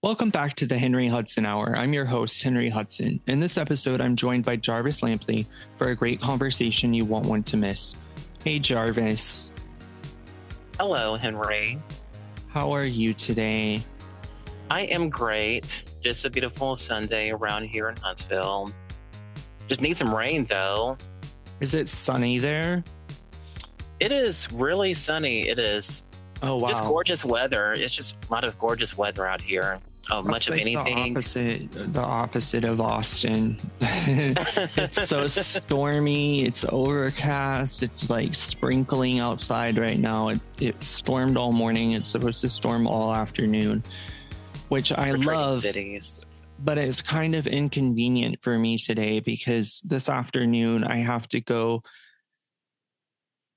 Welcome back to the Henry Hudson Hour. I'm your host, Henry Hudson. In this episode, I'm joined by Jarvis Lampley for a great conversation you won't want to miss. Hey, Jarvis. Hello, Henry. How are you today? I am great. Just a beautiful Sunday around here in Huntsville. Just need some rain, though. Is it sunny there? It is really sunny. It is. Oh, wow. Just gorgeous weather. It's just a lot of gorgeous weather out here. Much of anything. The opposite of Austin. It's so stormy. It's overcast. It's like sprinkling outside right now. It stormed all morning. It's supposed to storm all afternoon, which I love. Cities. But it's kind of inconvenient for me today because this afternoon I have to go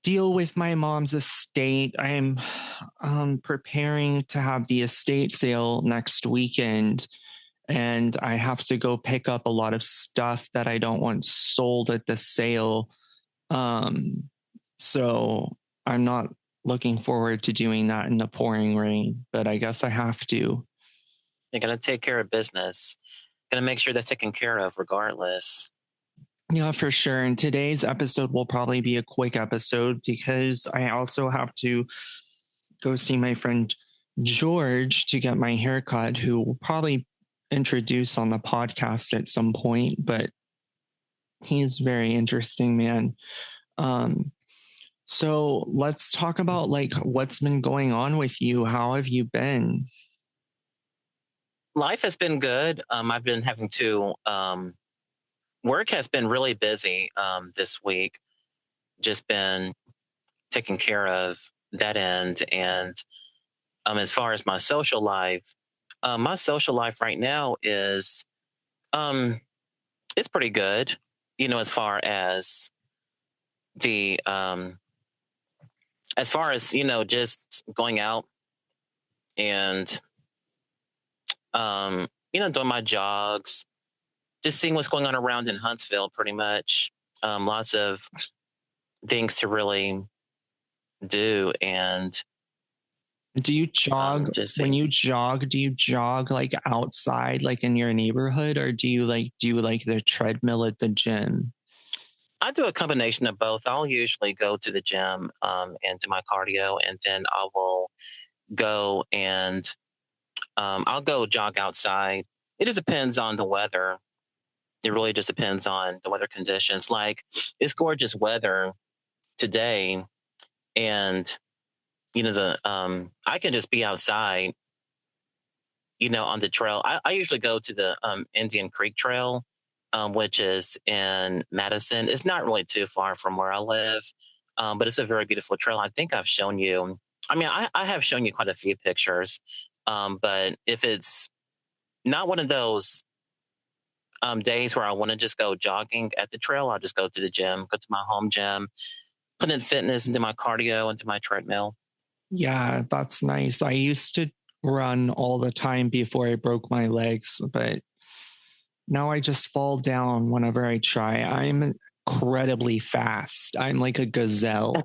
deal with my mom's estate. I'm preparing to have the estate sale next weekend, and I have to go pick up a lot of stuff that I don't want sold at the sale. So I'm not looking forward to doing that in the pouring rain, but I guess I have to. You're going to take care of business. Going to make sure that's taken care of regardless. Yeah, for sure. And today's episode will probably be a quick episode because I also have to go see my friend George to get my hair cut, who will probably introduce on the podcast at some point, but he's very interesting, man. So let's talk about like what's been going on with you. How have you been? Life has been good. I've been having to work has been really busy this week. Just been taking care of that end. And as far as my social life right now is it's pretty good. As far as the just going out and doing my jogs, just seeing what's going on around in Huntsville, pretty much. Lots of things to really do. And do you jog when you jog? Do you jog like outside, like in your neighborhood, or do you like the treadmill at the gym? I do a combination of both. I'll usually go to the gym and do my cardio, and then I will go and I'll go jog outside. It just depends on the weather. It really just depends on the weather conditions. Like, it's gorgeous weather today, and I can just be outside, on the trail. I usually go to the Indian Creek Trail, which is in Madison. It's not really too far from where I live, but it's a very beautiful trail. I think I've shown you. I mean, I have shown you quite a few pictures, but if it's not one of those days where I want to just go jogging at the trail, I'll just go to the gym, go to my home gym, put in fitness into my cardio, into my treadmill. Yeah, that's nice. I used to run all the time before I broke my legs, but now I just fall down whenever I try. I'm incredibly fast. I'm like a gazelle.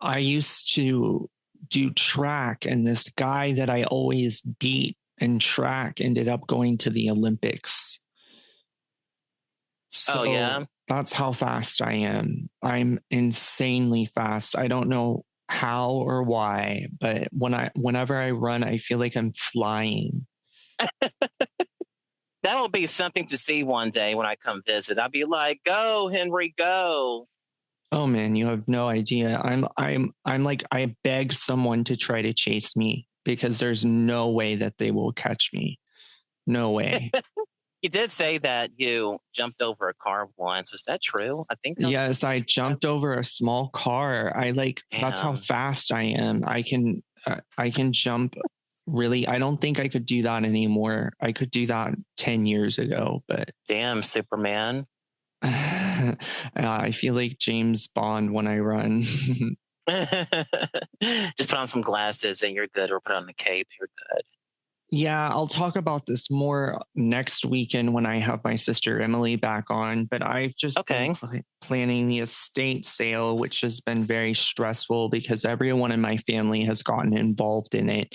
I used to do track, and this guy that I always beat in track ended up going to the Olympics. So yeah, that's how fast I am. I'm insanely fast. I don't know how or why, but whenever I run, I feel like I'm flying. That'll be something to see one day when I come visit. I'll be like, "Go, Henry, go!" Oh man, you have no idea. I'm like, I beg someone to try to chase me because there's no way that they will catch me. No way. You did say that you jumped over a car once. Was that true? I think. Yes, I jumped over a small car. That's how fast I am. I can jump really. I don't think I could do that anymore. I could do that 10 years ago, but damn, Superman. I feel like James Bond when I run. Just put on some glasses and you're good, or put on the cape, you're good. Yeah, I'll talk about this more next weekend when I have my sister Emily back on. But I've just been planning the estate sale, which has been very stressful because everyone in my family has gotten involved in it.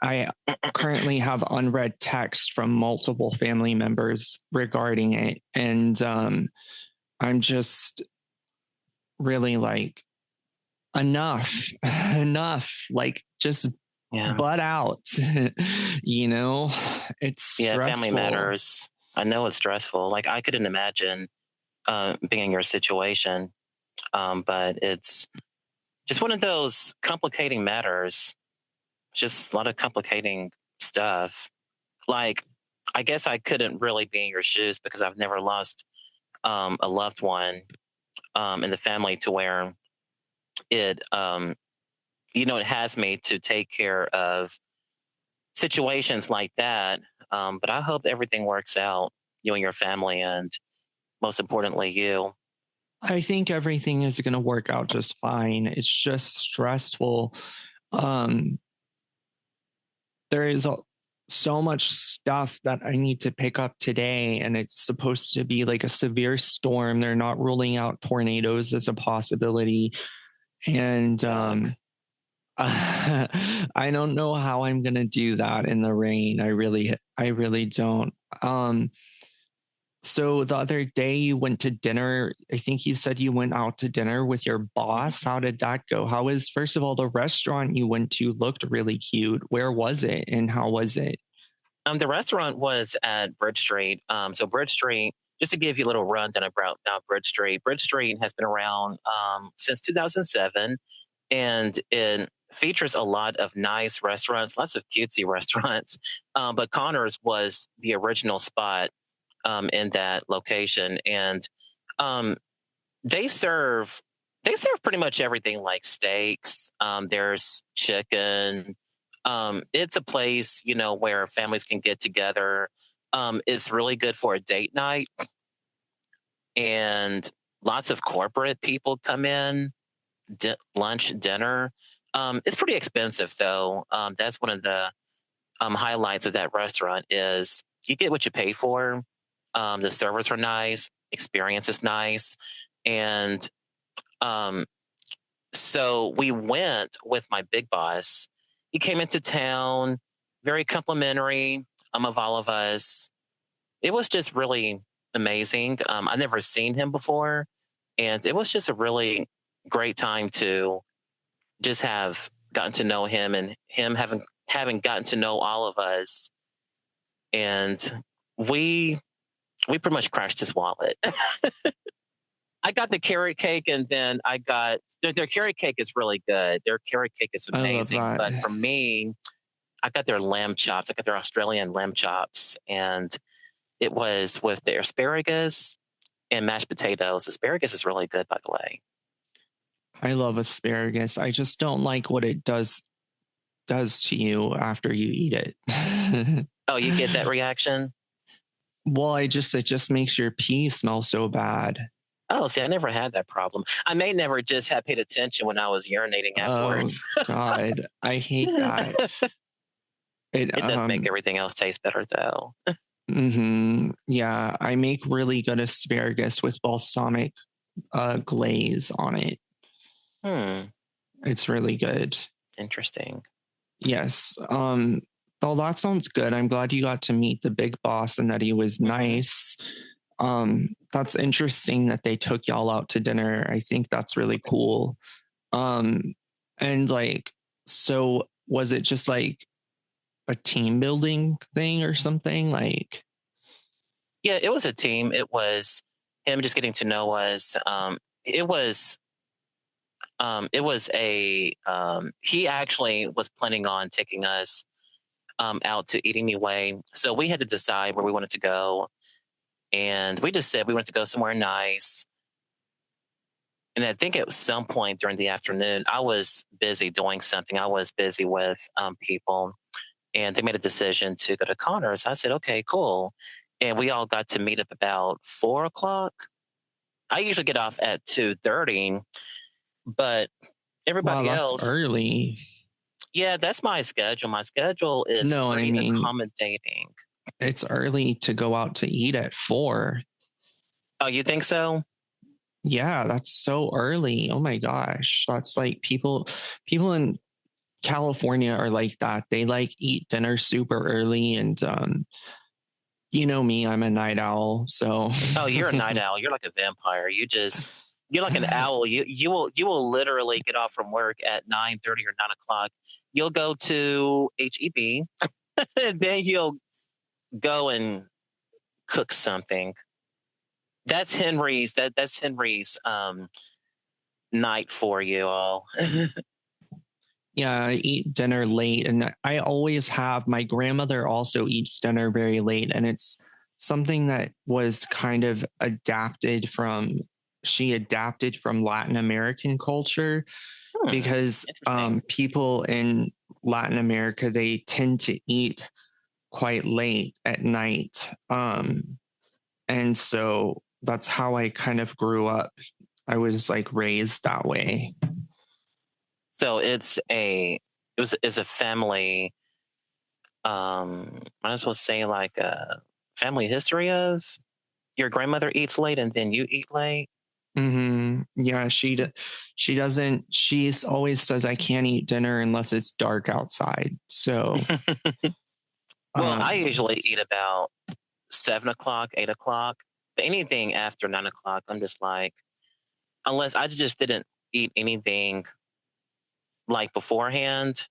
I currently have unread text from multiple family members regarding it. And I'm just really like, enough, enough, like just Yeah. butt out, you know, it's Yeah, family stressful. matters. I know it's stressful. Like I couldn't imagine being in your situation, but it's just one of those complicating matters. Just a lot of complicating stuff. Like, I guess I couldn't really be in your shoes because I've never lost a loved one in the family to where it, it has me to take care of situations like that. But I hope everything works out, you and your family, and most importantly, you. I think everything is going to work out just fine. It's just stressful. Um, there is so much stuff that I need to pick up today, and it's supposed to be like a severe storm. They're not ruling out tornadoes as a possibility. And Yuck. I don't know how I'm gonna do that in the rain. I really don't. So the other day you went to dinner. I think you said you went out to dinner with your boss. How did that go? How is, first of all, the restaurant you went to looked really cute. Where was it and how was it? The restaurant was at Bridge Street. So Bridge Street, just to give you a little rundown about Bridge Street. Bridge Street has been around since 2007, and it features a lot of nice restaurants, lots of cutesy restaurants. But Connor's was the original spot in that location, and um, they serve they serve pretty much everything like steaks. There's chicken. It's a place where families can get together. It's really good for a date night, and lots of corporate people come in lunch, dinner. It's pretty expensive though. That's one of the highlights of that restaurant is you get what you pay for. The servers are nice, experience is nice, and um, so we went with my big boss. He came into town, very complimentary of all of us. It was just really amazing. I've never seen him before, and it was just a really great time to just have gotten to know him and him having gotten to know all of us. And we we pretty much crashed his wallet. I got the carrot cake, and then I got their carrot cake is really good. Their carrot cake is I love amazing. that. But for me, I got their lamb chops. I got their Australian lamb chops, and it was with their asparagus and mashed potatoes. Asparagus is really good, by the way. I love asparagus. I just don't like what it does to you after you eat it. Oh, you get that reaction? Well, it just makes your pee smell so bad. Oh, see, I never had that problem. I may never just have paid attention when I was urinating Oh afterwards. God, I hate that. It It does make everything else taste better, though. yeah, I make really good asparagus with balsamic glaze on it. Hmm. It's really good. Interesting. Yes. Oh, that sounds good. I'm glad you got to meet the big boss and that he was Hmm. nice. That's interesting that they took y'all out to dinner. I think that's really cool. Um, and like, so was it just like a team building thing or something? Like, Yeah, it was a team. It was him just getting to know us. It was a he actually was planning on taking us out to eat anyway. So we had to decide where we wanted to go, and we just said we wanted to go somewhere nice. And I think at some point during the afternoon, I was busy doing something. I was busy with people, and they made a decision to go to Connors. I said, okay, cool. And we all got to meet up about 4 o'clock. I usually get off at 2:30, but wow, everybody that's else, early. yeah, that's my schedule. My schedule is No, I pretty mean, accommodating. it's early to go out to eat at 4. Oh, you think so? Yeah, that's so early. Oh my gosh. That's like people in California are like that. They like eat dinner super early, and you know me, I'm a night owl, so Oh, you're a night owl. You're like a vampire. You're like an owl. You will literally get off from work at 9:30 or 9 o'clock. You'll go to HEB, and then you'll go and cook something. That's Henry's night for you all. yeah, I eat dinner late, and I always have. My grandmother also eats dinner very late, and it's something that was kind of adapted from. She adapted from Latin American culture Hmm, because interesting. people in Latin America they tend to eat quite late at night, and so that's how I kind of grew up. I was like raised that way. So it's a family. Might as well say like a family history of your grandmother eats late and then you eat late. Yeah, she doesn't. She's always says I can't eat dinner unless it's dark outside. So, Well, I um, usually eat about 7 o'clock, 8 o'clock. But anything after 9 o'clock, I'm just like, unless I just didn't eat anything like beforehand,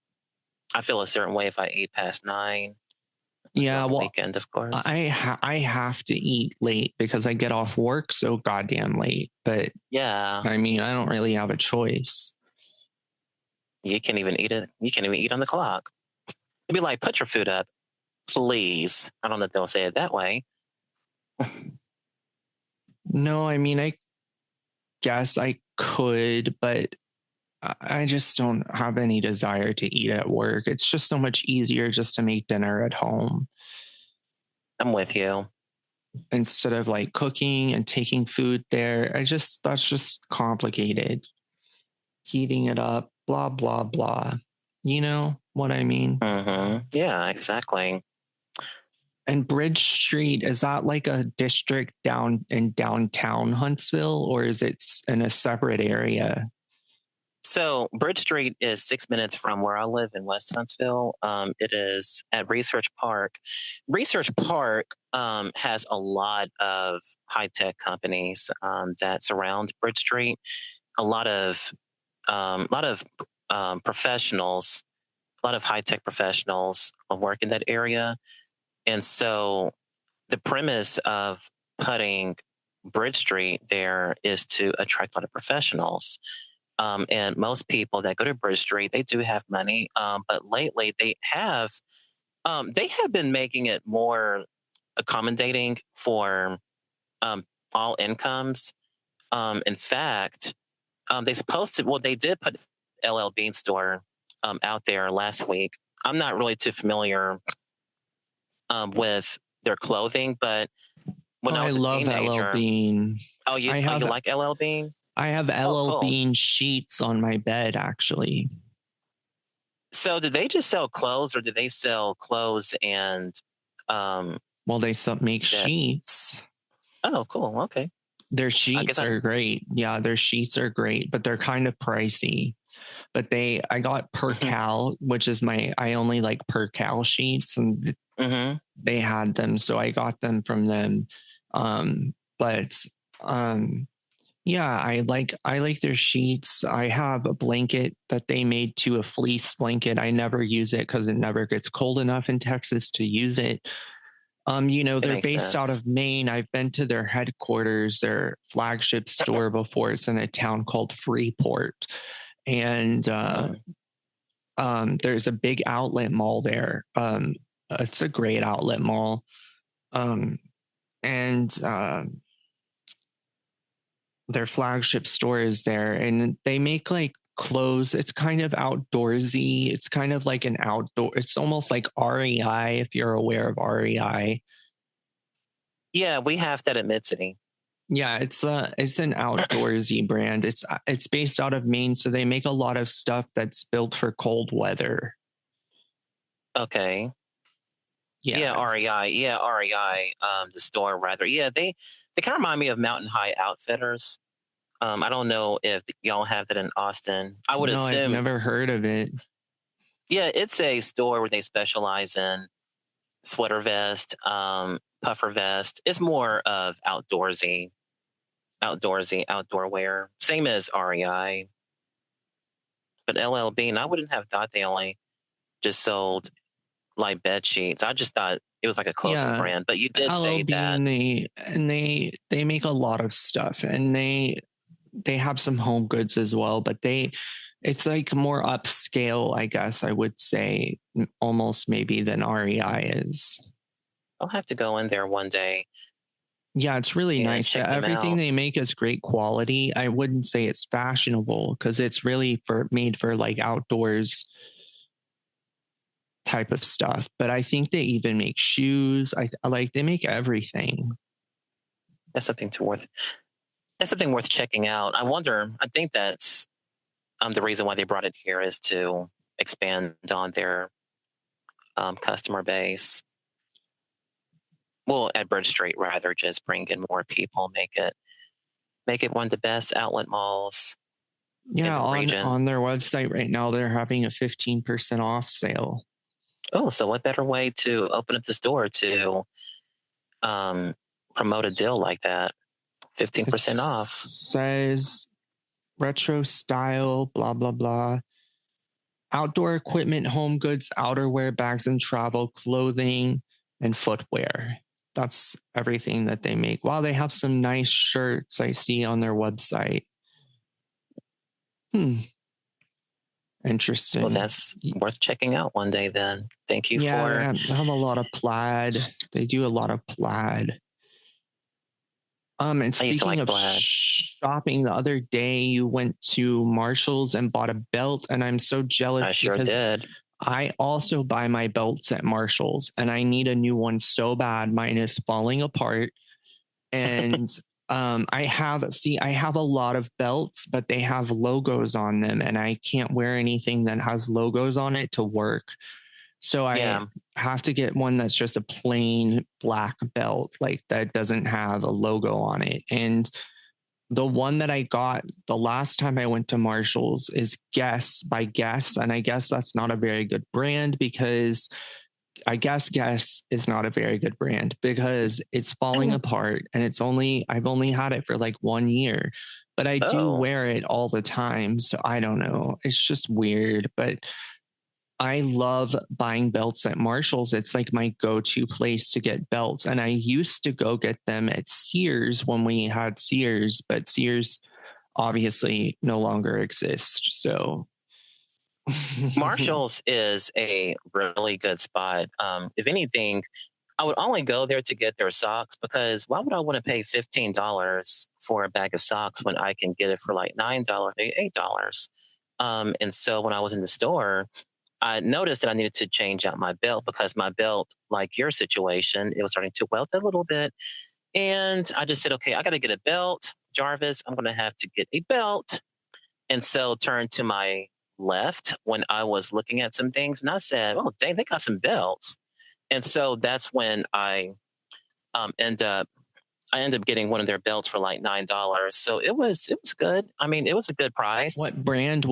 I feel a certain way if I eat past 9. This is yeah. on the Well, weekend, of course. I have to eat late because I get off work so goddamn late. But Yeah, I mean, I don't really have a choice. you can't even eat it. You can't even eat on the clock. It'd be like, put your food up, please. I don't know if they'll say it that way. No, I mean, I guess I could, but I just don't have any desire to eat at work. It's just so much easier just to make dinner at home I'm with you. instead of like cooking and taking food there. That's just complicated. Heating it up, blah, blah, blah. You know what I mean? Yeah, exactly. And Bridge Street, is that like a district down in downtown Huntsville, or is it in a separate area? So Bridge Street is 6 minutes from where I live in West Huntsville. It is at Research Park. Research Park has a lot of high tech companies that surround Bridge Street. A lot of professionals, a lot of high tech professionals work in that area, and so the premise of putting Bridge Street there is to attract a lot of professionals. And most people that go to Bridge Street, they do have money, but lately they have been making it more accommodating for um, all incomes. In fact, they did put LL Bean store out there last week. I'm not really too familiar with their clothing, but Oh, when I I was a love LL teenager, Bean. oh you I oh you have like LL Bean? I have Oh, LL cool. Bean sheets on my bed actually. So did they just sell clothes, or did they sell clothes and um Well, they make that? sheets. Oh, cool. Okay. Their I guess sheets I. are great. Yeah, their sheets are great, but they're kind of pricey. But I got Percal, which is I only like Percal sheets, and Mm-hmm. they had them, so I got them from them. But um, yeah, I like their sheets. I have a blanket that they made to a fleece blanket. I never use it because it never gets cold enough in Texas to use it. It They're makes based out sense. of Maine. I've been to their headquarters, their flagship store before. It's in a town called Freeport. And Hmm. there's a big outlet mall there. It's a great outlet mall. Um, and their flagship store is there. And they make like clothes. It's kind of outdoorsy. It's kind of like an outdoor, it's almost like REI, if you're aware of REI. Yeah, we have that at Mid City. Yeah, it's an outdoorsy brand. It's based out of Maine, so they make a lot of stuff that's built for cold weather. Okay. Yeah, Yeah. REI. Yeah, REI. The store rather. Yeah, they kind of remind me of Mountain High Outfitters. I don't know if y'all have that in Austin. I would No, I've assume. never heard of it. Yeah, it's a store where they specialize in sweater vest, puffer vest. It's more of outdoor wear. Same as REI, but LL Bean, I wouldn't have thought they only just sold like bed sheets. I just thought it was like a clothing Yeah, brand. But you did LL say that. Bean, they make a lot of stuff, and they have some home goods as well, but it's like more upscale, I guess I would say, almost maybe than REI is. I'll have to go in there one day Yeah, it's really and nice. check them Everything out. they make is great quality. I wouldn't say it's fashionable because it's really for made for like outdoors type of stuff. But I think they even make shoes. I like they make everything. That's something to worth. That's something worth checking out. I wonder. I think that's the reason why they brought it here is to expand on their customer base. Well, at Bridge Street, rather, just bring in more people, make it one of the best outlet malls in Yeah, the region. on their website right now they're having a 15% off sale. Oh, so what better way to open up the store to um, promote a deal like that? It 15% off. says retro style, blah blah blah. Outdoor equipment, home goods, outerwear, bags and travel, clothing, and footwear. That's everything that they make. Wow, they have some nice shirts I see on their website. Hmm, Well, interesting. that's worth checking out one day then. Thank you Yeah, for. they have a lot of plaid. They do a lot of plaid. And I used to speaking like of plaid. shopping, the other day you went to Marshall's and bought a belt, and I'm so I jealous sure because did. I also buy my belts at Marshall's, and I need a new one so bad. Mine is falling apart, and I have a lot of belts, but they have logos on them, and I can't wear anything that has logos on it to work. So I Yeah. have to get one that's just a plain black belt, like that doesn't have a logo on it. And the one that I got the last time I went to Marshall's is Guess by Guess. And I guess that's not a very good brand because I guess Guess is not a very good brand because it's falling apart and I've only had it for like 1 year, but I do Oh, wear it all the time. So I don't know. It's just weird, but I love buying belts at Marshall's. It's like my go to place to get belts. And I used to go get them at Sears when we had Sears, but Sears obviously no longer exists. So, Marshall's is a really good spot. If anything, I would only go there to get their socks because why would I want to pay $15 for a bag of socks when I can get it for like $9, maybe $8? And so when I was in the store, I noticed that I needed to change out my belt because my belt, like your situation, it was starting to welt a little bit. And I just said, okay, I got to get a belt. Jarvis, I'm going to have to get a belt. And so turned to my left when I was looking at some things and I said, oh, dang, they got some belts. And so that's when um, end up I ended up getting one of their belts for like $9. So it was good. I mean, it was a good price. what brand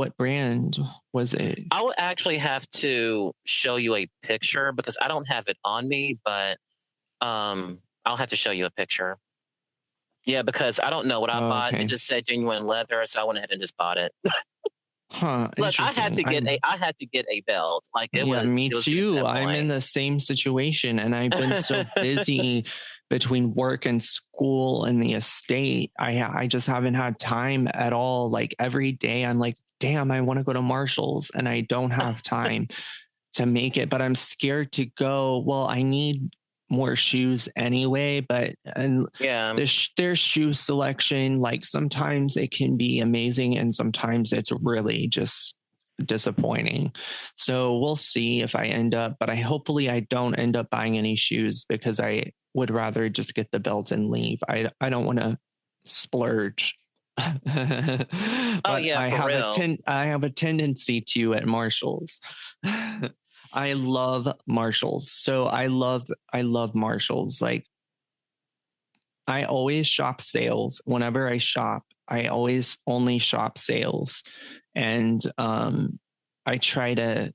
was it? I will actually have to show you a picture because I don't have it on me, but I'll have to show you a picture. Yeah, because I don't know what I Oh, bought. It okay. just said genuine leather, so I went ahead and just bought it. Huh. Look, Interesting. I had to get a belt. Like Yeah, me it was getting to too. that I'm in point. the same situation and I've been so busy between work and school and the estate. I just haven't had time at all. Like every day I'm like, damn, I want to go to Marshall's and I don't have time to make it, but I'm scared to go. Well, I need more shoes anyway, but and Yeah. their shoe selection, like sometimes it can be amazing and sometimes it's really just disappointing. So we'll see if I end up, but hopefully I don't end up buying any shoes because I would rather just get the belt and leave. I don't want to splurge. But Oh yeah, for real. I have a tendency to at Marshalls. I love Marshalls. So I love Marshalls. Like I always shop sales. Whenever I shop, I always only shop sales. And I try to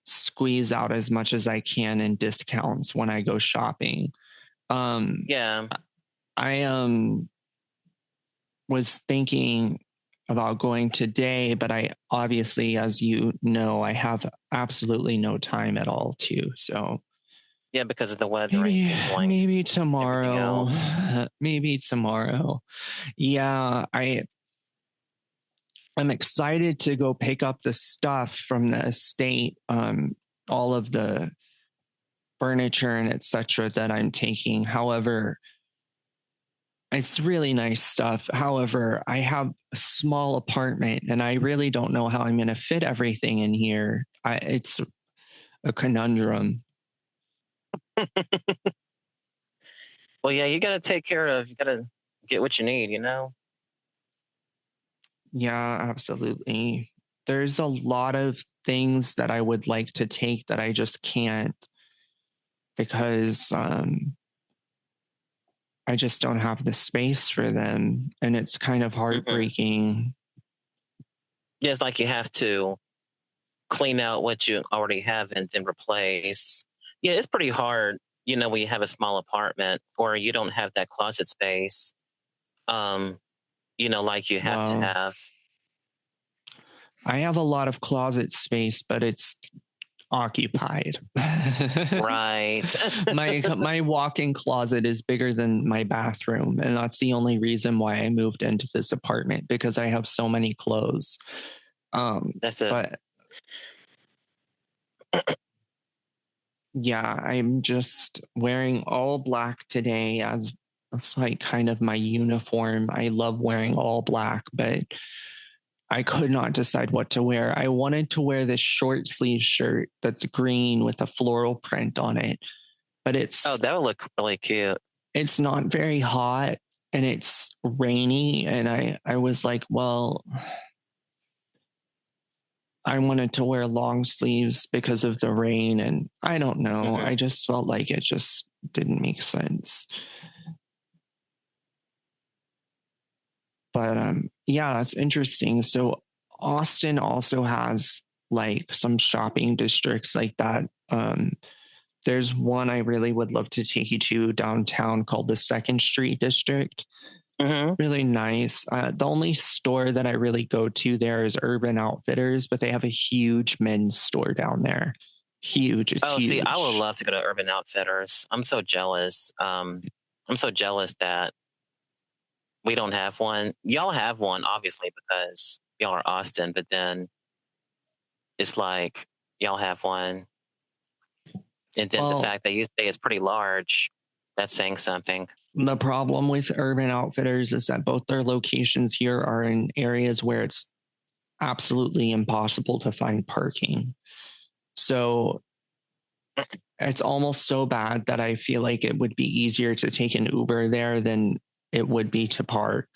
squeeze out as much as I can in discounts when I go shopping. Um, Yeah. I was thinking about going today, but I obviously, as you know, I have absolutely no time at all too. So Yeah, because of the weather and maybe doing maybe everything tomorrow. else. Maybe tomorrow. Yeah, I'm excited to go pick up the stuff from the estate, all of the furniture and etc. that I'm taking. However, it's really nice stuff. However, I have a small apartment and I really don't know how I'm going to fit everything in here. It's a conundrum. Well, yeah, you got to take care of, you got to get what you need, you know? Yeah, absolutely. There's a lot of things that I would like to take that I just can't because I just don't have the space for them. And it's kind of Hmm. heartbreaking. Yeah, it's like you have to clean out what you already have and then replace. Yeah, it's pretty hard, when you have a small apartment or you don't have that closet space, um, like you have to Well, have. I have a lot of closet space, but it's occupied. Right. My walk-in closet is bigger than my bathroom, and that's the only reason why I moved into this apartment because I have so many clothes. That's it. But yeah, I'm just wearing all black today as it's like kind of my uniform. I love wearing all black, but I could not decide what to wear. I wanted to wear this short sleeve shirt that's green with a floral print on it, but Oh, that would look really cute. it's not very hot and it's rainy and I was like, well, I wanted to wear long sleeves because of the rain and I don't know. Hmm. I just felt like it just didn't make sense. But yeah, that's interesting. So Austin also has like some shopping districts like that. There's one I really would love to take you to downtown called the Second Street District. Hmm. Really nice. The only store that I really go to there is Urban Outfitters, but they have a huge men's store down there. Huge. It's Oh, see, I would huge. love to go to Urban Outfitters. I'm so jealous. I'm so jealous that we don't have one. Y'all have one, obviously, because y'all are Austin, but then it's like y'all have one. And then the Well, fact that you say it's pretty large, that's saying something. the problem with Urban Outfitters is that both their locations here are in areas where it's absolutely impossible to find parking. So it's almost so bad that I feel like it would be easier to take an Uber there than it would be to park.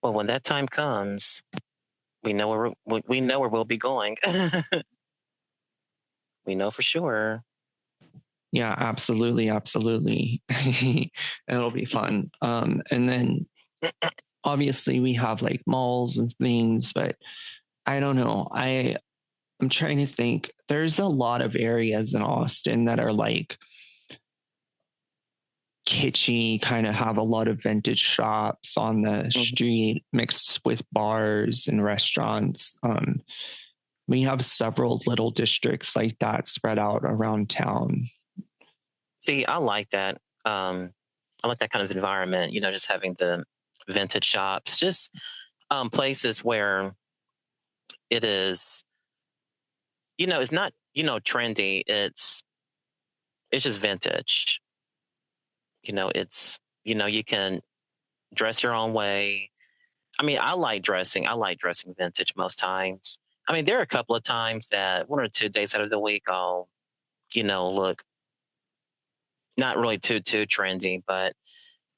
Well, when that time comes, we know where we'll be going. We know for sure. Yeah, absolutely, absolutely. It'll be fun. And then obviously we have like malls and things, but I don't know. I'm trying to think. There's a lot of areas in Austin that are like kitschy, kind of have a lot of vintage shops on the Mhm. street mixed with bars and restaurants. We have several little districts like that spread out around town. See, I like that. I like that kind of environment, just having the vintage shops, just places where it is, it's not, trendy. It's just vintage. It's, you can dress your own way. I mean, I like dressing. I like dressing vintage most times. I mean, there are a couple of times that 1 or 2 days out of the week I'll, look not really too trendy, but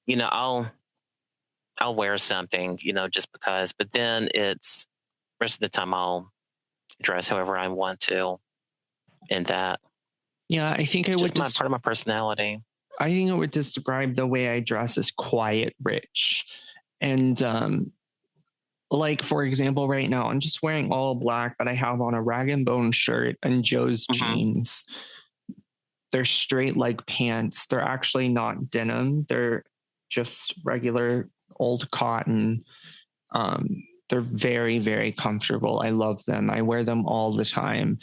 you know, I'll wear something, just because. But then it's rest of the time I'll dress however I want to, and that Yeah, it's just my part of my personality. I think I would describe the way I dress as quiet rich. And like for example, right now I'm just wearing all black, but I have on a rag and bone shirt and Joe's Hmm. jeans. They're straight leg pants. They're actually not denim. They're just regular old cotton. Um, they're very, very comfortable. I love them. I wear them all the time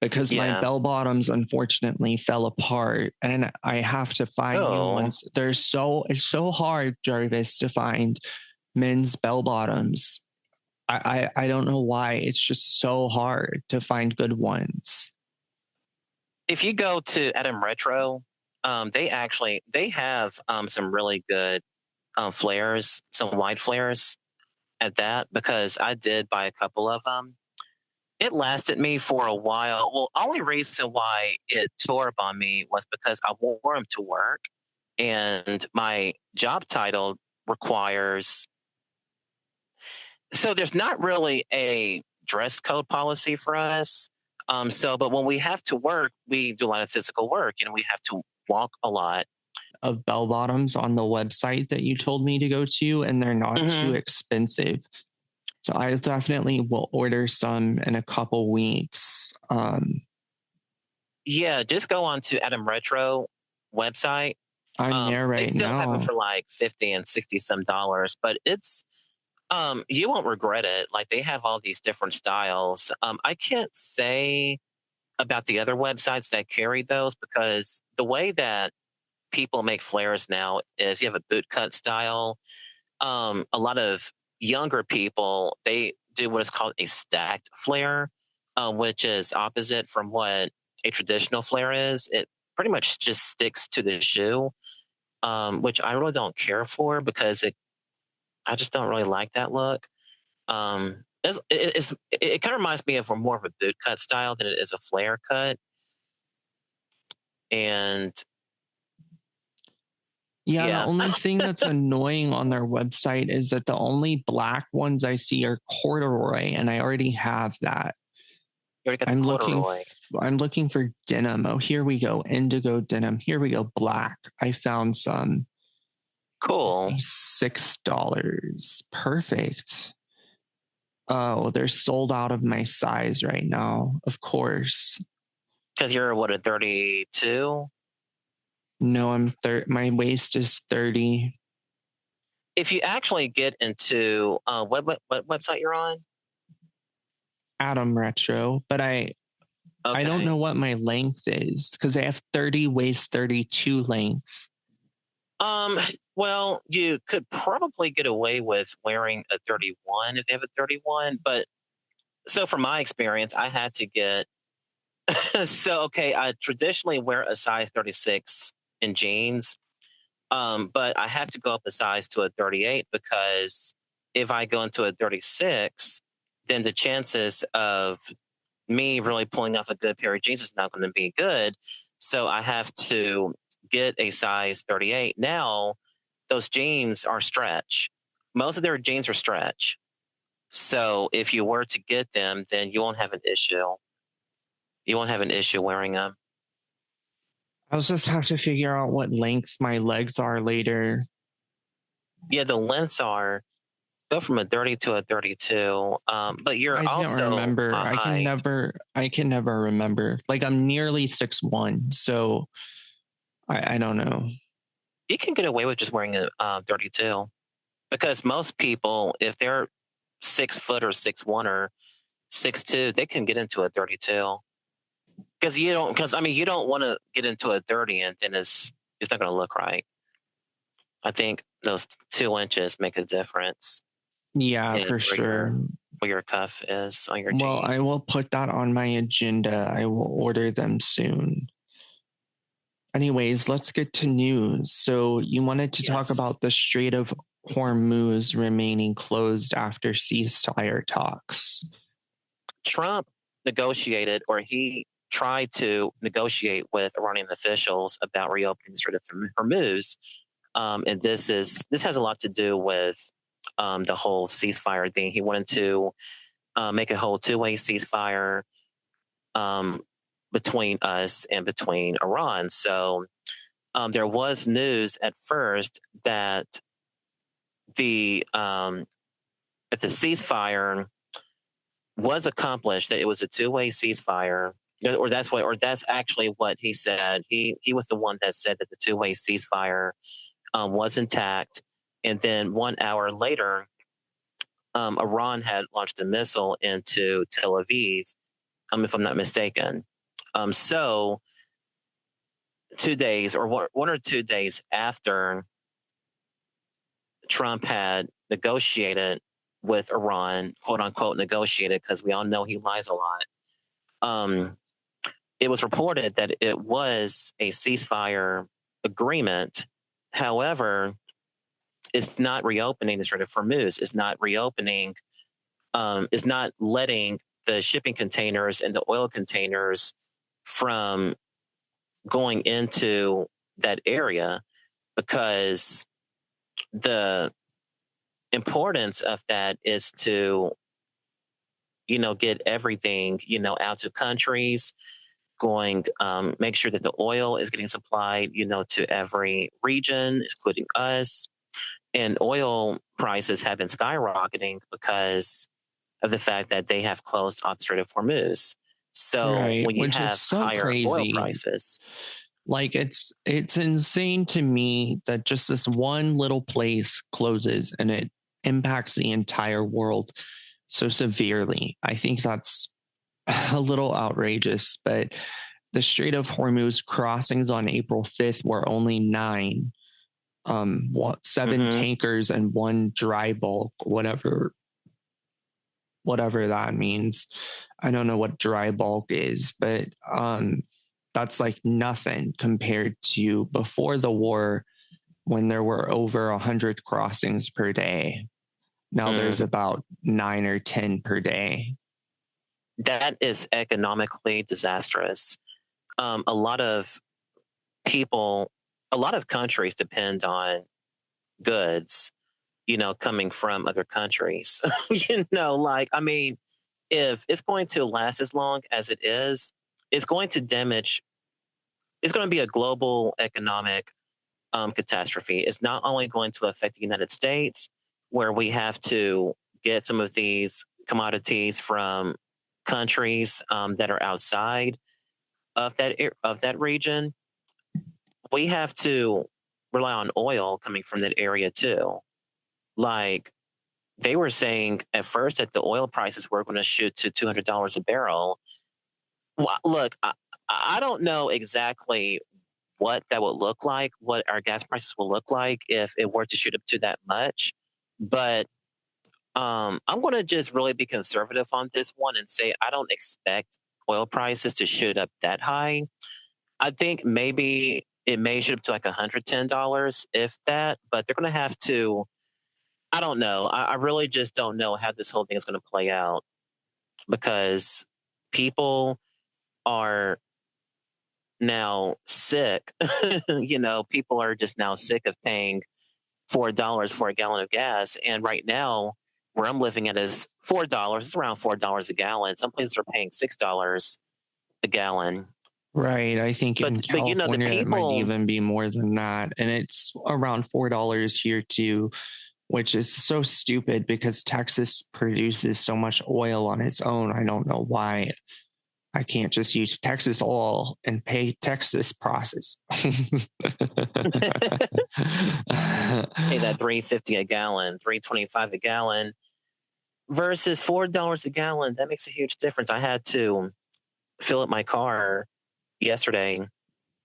because my Yeah. bell bottoms unfortunately fell apart and I have to find new Oh, ones. It's so hard, Jarvis, to find men's bell bottoms. I don't know why. It's just so hard to find good ones. if you go to Adam Retro, they have some really good flares, some wide flares at that, because I did buy a couple of them. It lasted me for a while. Well, only reason why it tore up on me was because I wore them to work, and my job title requires. So there's not really a dress code policy for us. But when we have to work, we do a lot of physical work. You know, we have to walk a lot. Of bell bottoms on the website that you told me to go to, and they're not too Hmm. expensive. So I definitely will order some in a couple weeks. Yeah, just go on to Adam Retro website. I'm there They right still have them now. for like 50 and 60 some dollars, but it's you won't regret it. Like, they have all these different styles. I can't say about the other websites that carry those, because the way that people make flares now is you have a boot cut style. A lot of younger people, they do what is called a stacked flare, which is opposite from what a traditional flare is. It pretty much just sticks to the shoe, which I really don't care for, because I just don't really like that look. It kind of reminds me of more of a boot cut style than it is a flare cut. And Yeah, the yeah, only you thing that's annoying on their website is that the only black ones I see are corduroy, and I already have that. already got the I'm looking, corduroy. I'm looking for denim. Oh, here we go, indigo denim. Here we go, black. I found some. Cool. $6. Perfect. Oh, they're sold out of my size right now. Of course. Because you're what, a 32? No, my waist is 30. If you actually get into what website you're on? Atom retro, but I don't know Okay. what my length is because I have 30 waist 32 length. Um, well, you could probably get away with wearing a 31 if they have a 31, but so from my experience, I had to get so okay, I traditionally wear a size 36 in jeans. But I have to go up a size to a 38, because if I go into a 36, then the chances of me really pulling off a good pair of jeans is not going to be good. So I have to get a size 38. Now, those jeans are stretch. Most of their jeans are stretch. So if you were to get them, then you won't have an issue. You won't have an issue wearing them. I'll just have to figure out what length my legs are later. Yeah, the lengths are go from a 30 to a 32. But you're I can't also remember. my height. I can never remember. Like I'm nearly 6'1", so I don't know. You can get away with just wearing a 32, because most people, if they're 6 foot or 6'1" or 6'2", they can get into a 32. Because I mean, you don't want to get into a 30 and then it's not going to look right. I think those 2 inches make a difference Yeah, in for sure. where your cuff is on your Well, jean. I will put that on my agenda. I will order them soon. Anyways, let's get to news. So, you wanted to talk Yes. about the Strait of Hormuz remaining closed after ceasefire talks. Trump negotiated, or he tried to negotiate with Iranian officials about reopening the Strait of Hormuz, and this has a lot to do with the whole ceasefire thing. He wanted to make a whole two-way ceasefire um, between us and between Iran. So there was news at first that the that the ceasefire was accomplished, that it was a two-way ceasefire, or that's actually what he said. He was the one that said that the two-way ceasefire was intact, and then 1 hour later, Iran had launched a missile into Tel Aviv, if I'm not mistaken. So 2 days or 1 or 2 days after Trump had negotiated with Iran, quote unquote, negotiated, because we all know he lies a lot. It was reported that it was a ceasefire agreement. However, it's not reopening the Strait of Hormuz. It's not reopening. It's not letting the shipping containers and the oil containers from going into that area, because the importance of that is to, get everything, out to countries, going, make sure that the oil is getting supplied, to every region, including us. And oil prices have been skyrocketing because of the fact that they have closed off the Strait of Hormuz. So Right. when you Which is have so higher oil crazy. prices, Like it's insane to me that just this one little place closes and it impacts the entire world so severely. I think that's a little outrageous, but the Strait of Hormuz crossings on April 5th were only 9. Seven mhm, tankers and one dry bulk, whatever that means. I don't know what dry bulk is, but that's like nothing compared to before the war when there were over 100 crossings per day. Now there's mm, about 9 or 10 per day. that is economically disastrous. A lot of people, a lot of countries depend on goods, coming from other countries. Like, I mean, if it's going to last as long as it is, it's going to damage, it's going to be a global economic catastrophe. It's not only going to affect the United States, where we have to get some of these commodities from countries that are outside of that region. We have to rely on oil coming from that area too. Like, they were saying at first that the oil prices were going to shoot to $200 a barrel. Well, look, I don't know exactly what that would look like, what our gas prices will look like if it were to shoot up to that much. But I'm going to just really be conservative on this one and say I don't expect oil prices to shoot up that high. I think maybe it may shoot up to like $110, if that, but they're going to have to. I don't know. I really just don't know how this whole thing is going to play out, because people are now sick. People are just now sick of paying $4 for a gallon of gas. And right now, where I'm living at is $4. It's around $4 a gallon. Some places are paying $6 a gallon. Right. I think in But the California, it might people. even be more than that. And it's around $4 here too, which is so stupid because Texas produces so much oil on its own. I don't know why I can't just use Texas oil and pay Texas process. Pay that $3.50 a gallon, $3.25 a gallon versus $4 a gallon. That makes a huge difference. I had to fill up my car yesterday,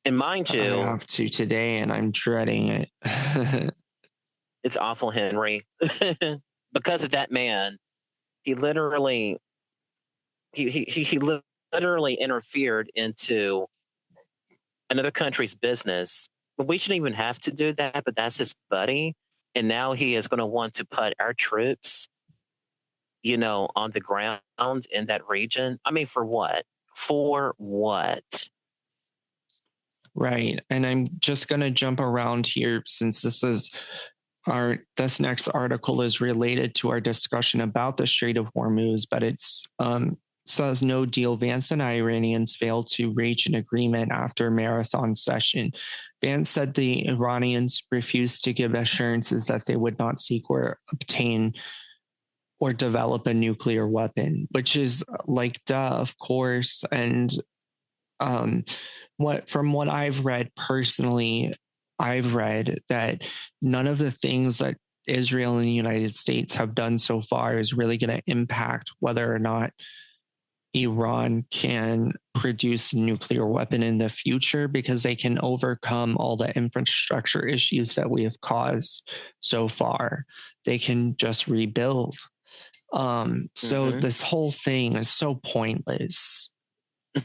and mind I you, have to today and I'm dreading it. it's awful, Henry, because of that man. He literally he literally interfered into another country's business. But we shouldn't even have to do that. But that's his buddy, and now he is going to want to put our troops, on the ground in that region. I mean, for what? For what? Right. And I'm just going to jump around here since this next article is related to our discussion about the Strait of Hormuz, but it's says no deal. Vance and Iranians failed to reach an agreement after a marathon session. Vance said the Iranians refused to give assurances that they would not seek or obtain or develop a nuclear weapon, which is like, duh, of course. And um, from what I've read personally, I've read that none of the things that Israel and the United States have done so far is really going to impact whether or not Iran can produce a nuclear weapon in the future, because they can overcome all the infrastructure issues that we have caused so far. They can just rebuild. So this whole thing is so pointless. It's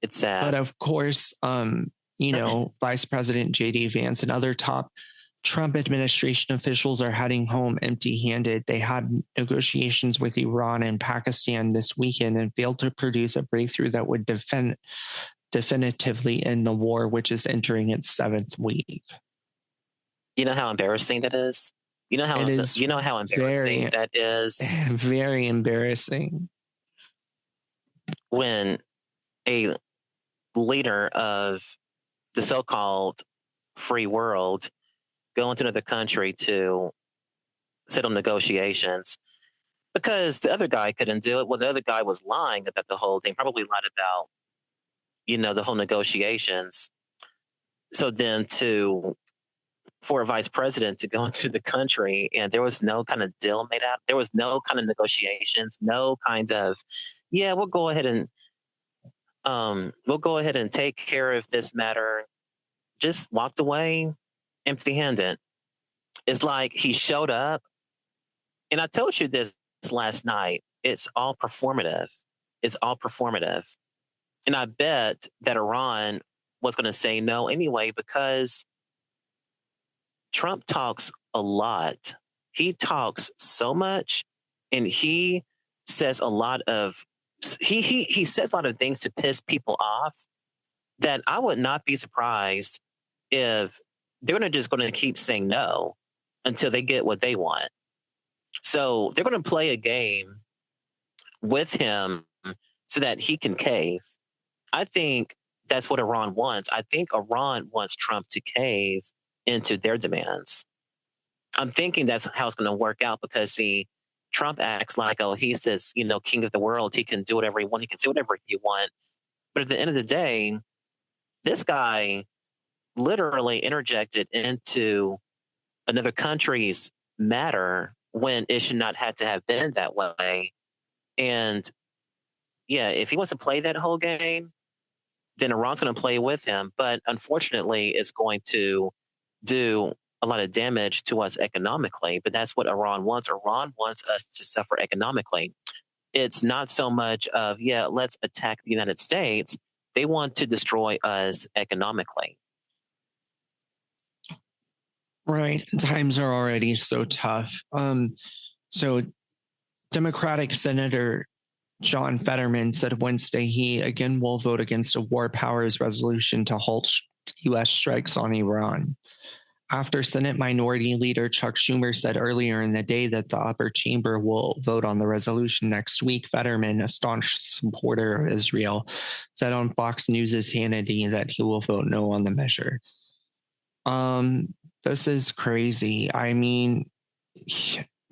But sad. of course, Vice President J.D. Vance and other top Trump administration officials are heading home empty-handed. They had negotiations with Iran and Pakistan this weekend and failed to produce a breakthrough that would definitively end the war, which is entering its 7th week. You know how embarrassing that is? It is You know how embarrassing very, that is very embarrassing. when a leader of the so-called free world go into another country to settle negotiations because the other guy couldn't do it. Well, the other guy was lying about the whole thing, probably lied about, the whole negotiations. So then for a vice president to go into the country and there was no kind of deal made out, there was no kind of negotiations, no kind of, yeah, we'll go ahead and take care of this matter. Just walked away empty handed. It's like he showed up, and I told you this last night. It's all performative. It's all performative. And I bet that Iran was going to say no anyway because Trump talks a lot. He talks so much, and he says a lot of he says a lot of things to piss people off that I would not be surprised if they're just going to keep saying no until they get what they want. So they're going to play a game with him so that he can cave. I think that's what Iran wants. I think Iran wants Trump to cave into their demands. I'm thinking that's how it's going to work out because, see, Trump acts like, oh, he's this, king of the world. He can do whatever he wants. He can say whatever he wants. But at the end of the day, this guy literally interjected into another country's matter when it should not have to have been that way. And yeah, if he wants to play that whole game, then Iran's going to play with him. But unfortunately, it's going to do a lot of damage to us economically. But that's what Iran wants. Iran wants us to suffer economically. It's not so much of, yeah, let's attack the United States. They want to destroy us economically. Right. Times are already so tough. So Democratic Senator John Fetterman said Wednesday he again will vote against a war powers resolution to halt U.S. strikes on Iran. After Senate Minority Leader Chuck Schumer said earlier in the day that the upper chamber will vote on the resolution next week, Fetterman, a staunch supporter of Israel, said on Fox News' Hannity that he will vote no on the measure. This is crazy. I mean,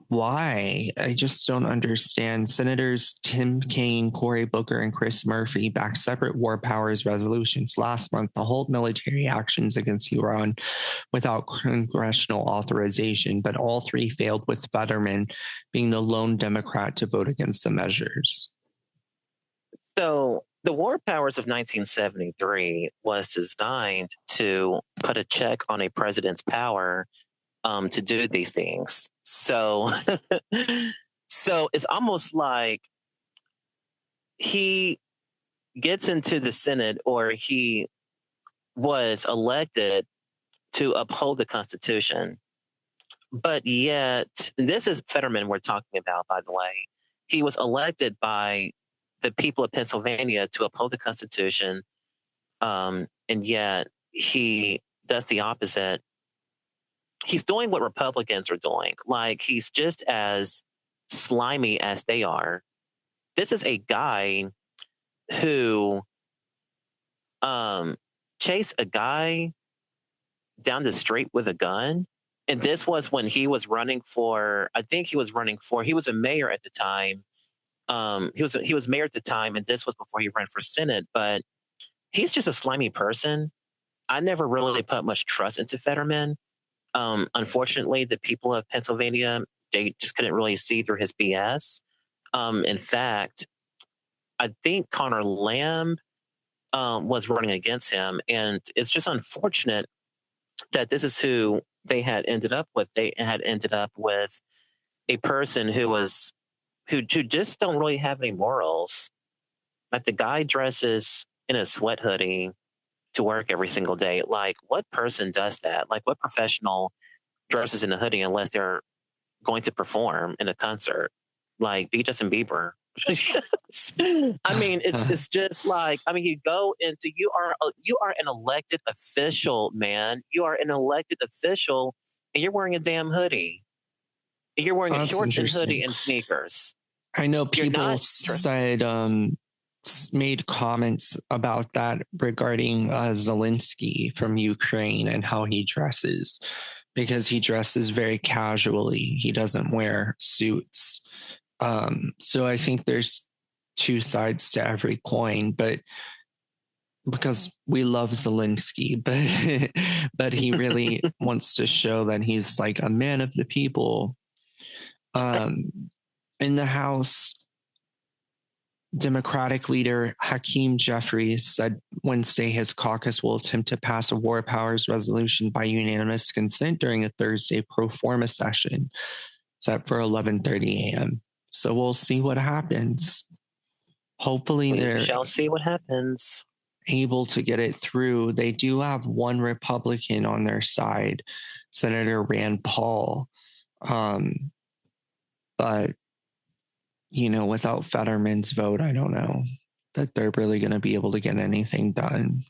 why? I just don't understand. Senators Tim Kaine, Cory Booker, and Chris Murphy backed separate war powers resolutions last month to halt military actions against Iran without congressional authorization, but all three failed, with Fetterman being the lone Democrat to vote against the measures. So the war powers of 1973 was designed to put a check on a president's power to do these things. So, so it's almost like he gets into the Senate, or he was elected to uphold the Constitution. But yet, this is Fetterman we're talking about, by the way. He was elected by the people of Pennsylvania to uphold the Constitution, and yet he does the opposite. He's doing what Republicans are doing. Like, he's just as slimy as they are. This is a guy who chased a guy down the street with a gun And this was when he was running for, I think he was a mayor at the time. He was mayor at the time, and this was before he ran for Senate. But he's just a slimy person. I never really put much trust into Fetterman. Unfortunately, the people of Pennsylvania, they just couldn't really see through his BS. In fact, I think Connor Lamb was running against him, and it's just unfortunate that this is who they had ended up with. They had ended up with a person who just don't really have any morals. Like the guy dresses in a sweat hoodie to work every single day. Like, what person does that? Like, what professional dresses in a hoodie unless they're going to perform in a concert? Like, be Justin Bieber. I mean, it's just like, I mean, you are an elected official, man. You are an elected official, and you're wearing a damn hoodie. And you're wearing a That's shorts and hoodie interesting. and sneakers. I know You're people not. said, made comments about that regarding Zelensky from Ukraine and how he dresses, because he dresses very casually. He doesn't wear suits. So I think there's two sides to every coin, but because we love Zelensky, but he really wants to show that he's like a man of the people. In the House, Democratic leader Hakeem Jeffries said Wednesday his caucus will attempt to pass a war powers resolution by unanimous consent during a Thursday pro forma session set for 11:30 a.m. So we'll see what happens. Hopefully We they're shall see what happens. able to get it through. They do have one Republican on their side, Senator Rand Paul. But without Fetterman's vote, I don't know that they're really going to be able to get anything done.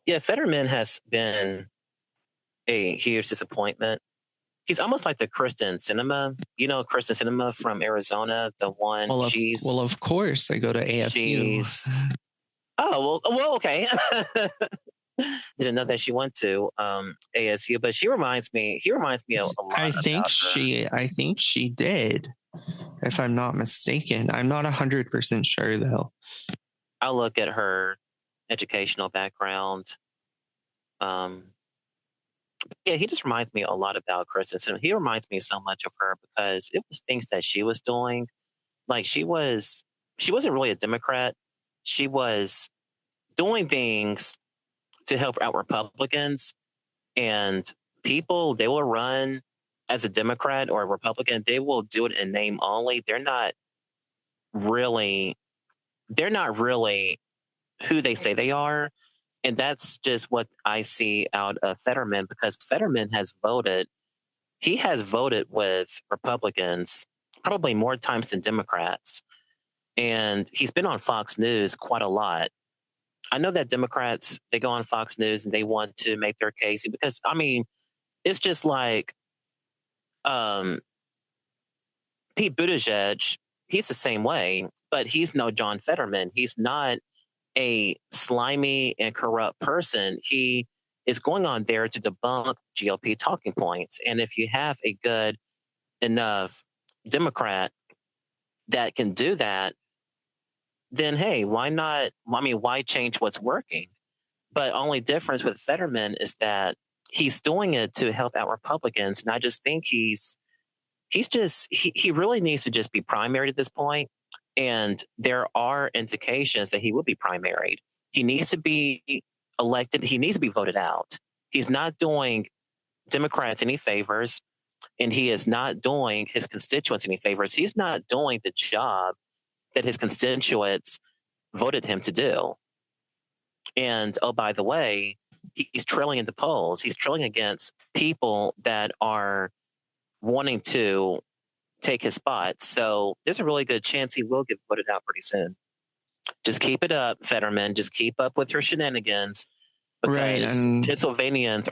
Yeah, Fetterman has been a huge disappointment. He's almost like the Kristen Cinema. You know, Kristen Cinema from Arizona, the one Well, of course, I go to ASU. she's well, okay. Didn't know that she went to ASU, but he reminds me a lot I think about her. I think she did, if I'm not mistaken. I'm not 100% sure though. I look at her educational background. Yeah, he just reminds me a lot about Kristen. So he reminds me so much of her because it was things that she was doing. Like she wasn't really a Democrat. She was doing things to help out Republicans, and people, they will run as a Democrat or a Republican. They will do it in name only. Really they're not really who they say they are. And that's just what I see out of Fetterman, because Fetterman he has voted with Republicans probably more times than Democrats. And he's been on Fox News quite a lot. I know that Democrats, they go on Fox News and they want to make their case because, I mean, it's just like um, Pete Buttigieg, he's the same way, but he's no John Fetterman. He's not a slimy and corrupt person. He is going on there to debunk GOP talking points. And if you have a good enough Democrat that can do that, then hey, why not? I mean, why change what's working? But only difference with Fetterman is that he's doing it to help out Republicans. And I just think he really needs to just be primaried at this point. And there are indications that he will be primaried. He needs to be elected. He needs to be voted out. He's not doing Democrats any favors, and he is not doing his constituents any favors. He's not doing the job that his constituents voted him to do. And oh, by the way, he's trailing in the polls. He's trailing against people that are wanting to take his spot. So there's a really good chance he will get voted out pretty soon. Just keep it up, Fetterman. Just keep up with your shenanigans, Right. because And Pennsylvanians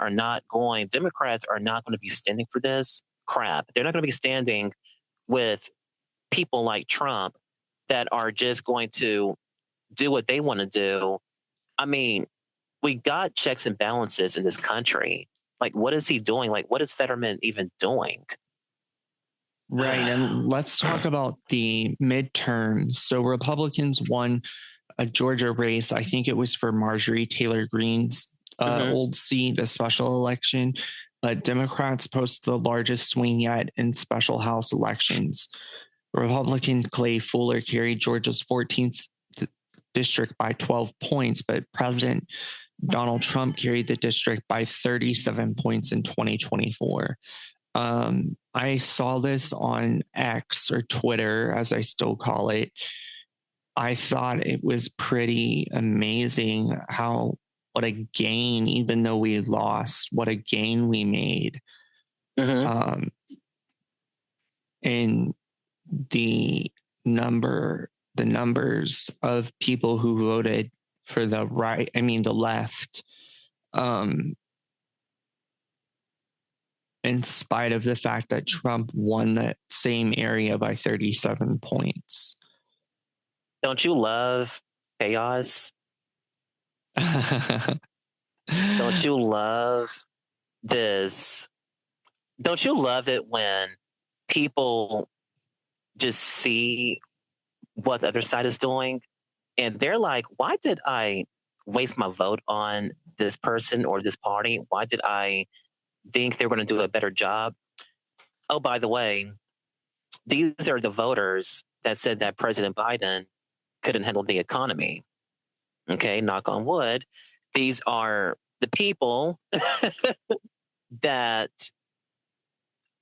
Democrats are not going to be standing for this crap. They're not going to be standing with people like Trump that are just going to do what they want to do. I mean, we got checks and balances in this country. Like, what is he doing? Like, what is Fetterman even doing? Right. And let's talk about the midterms. So Republicans won a Georgia race. I think it was for Marjorie Taylor Greene's Hmm. old seat, a special election. But Democrats posted the largest swing yet in special House elections. Republican Clay Fuller carried Georgia's 14th district by 12 points, but President Donald Trump carried the district by 37 points in 2024. I saw this on X or Twitter, as I still call it. I thought it was pretty amazing how what a gain, even though we lost, what a gain we made. Hmm. Um, in the the numbers of people who voted for the right, I mean the left, um, in spite of the fact that Trump won that same area by 37 points. Don't you love chaos? Don't you love this? Don't you love it when people just see what the other side is doing and they're like, why did I waste my vote on this person or this party? Why did I think they're going to do a better job? Oh, by the way, these are the voters that said that President Biden couldn't handle the economy. Okay, knock on wood. These are the people that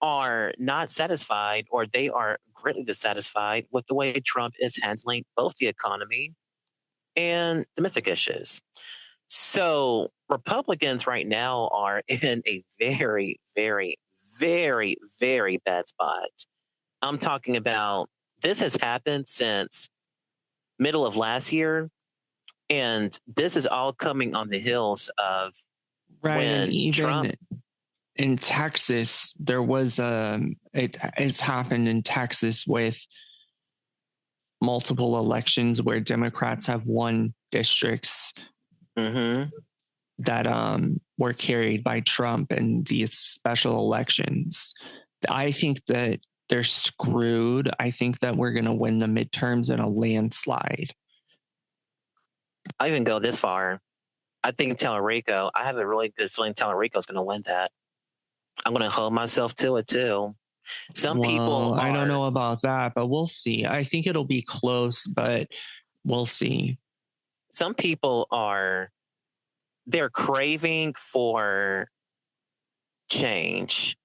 are not satisfied or they are greatly dissatisfied with the way Trump is handling both the economy and domestic issues. So Republicans right now are in a very, very, very, very bad spot. I'm talking about this has happened since middle of last year, and this is all coming on the heels of right. And when Trump. even in Texas, there was it's happened in Texas with multiple elections where Democrats have won districts Mhm. that were carried by Trump in these special elections. I think that they're screwed. I think that we're going to win the midterms in a landslide. I even go this far. I think Tallarico. I have a really good feeling Tallarico's going to win that. I'm going to hold myself to it too. Some people Well, I don't are. know about that, but we'll see. I think it'll be close, but we'll see. Some people are. They're craving for change.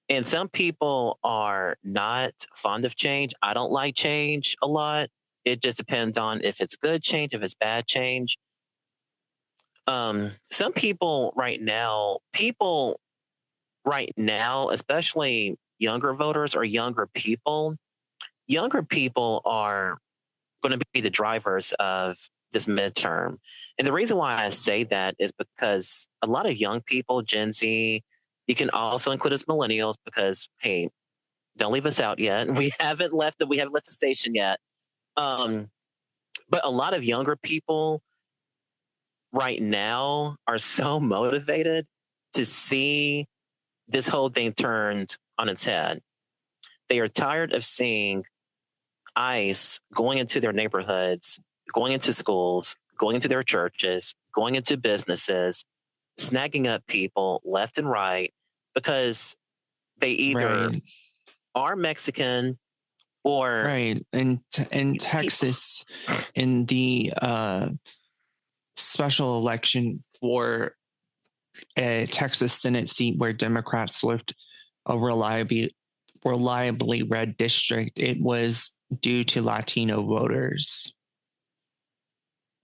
And some people are not fond of change. I don't like change a lot. It just depends on if it's good change, if it's bad change. Some right now, especially younger people are going to be the drivers of this midterm. And the reason why I say that is because a lot of young people, Gen Z, you can also include as millennials because, hey, don't leave us out yet. We haven't left the station yet. Um, but a lot of younger people right now are so motivated to see this whole thing turned on its head. They are tired of seeing ICE going into their neighborhoods, going into schools, going into their churches, going into businesses, snagging up people left and right because they either Right. are Mexican or Right. And in people. Texas, in the special election for a Texas Senate seat where Democrats lived a reliably red district, it was due to Latino voters.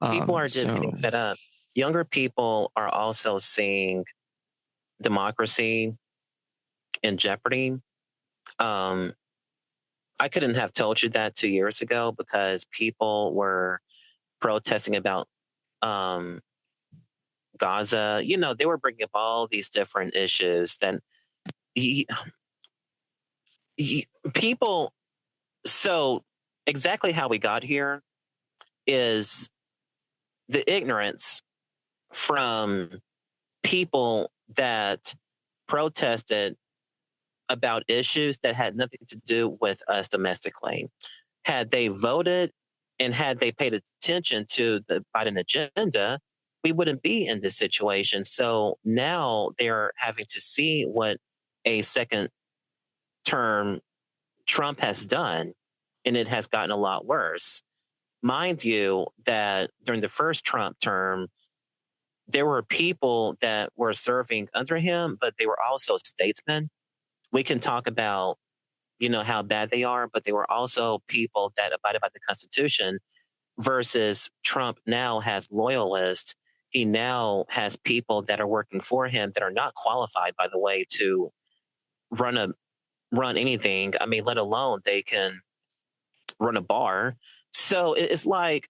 People are just getting So fed up. Younger people are also seeing democracy in jeopardy. Um, I couldn't have told you that 2 years ago because people were protesting about um, Gaza. You know, they were bringing up all these different issues. Then he, people. So exactly how we got here is the ignorance from people that protested about issues that had nothing to do with us domestically. Had they voted and had they paid attention to the Biden agenda, we wouldn't be in this situation. So now they're having to see what a second term Trump has done, and it has gotten a lot worse. Mind you, that during the first Trump term, there were people that were serving under him, but they were also statesmen. We can talk about, how bad they are, but they were also people that abided by the Constitution versus Trump now has loyalists. He now has people that are working for him that are not qualified, by the way, to run a run anything. I mean, let alone they can run a bar. So it's like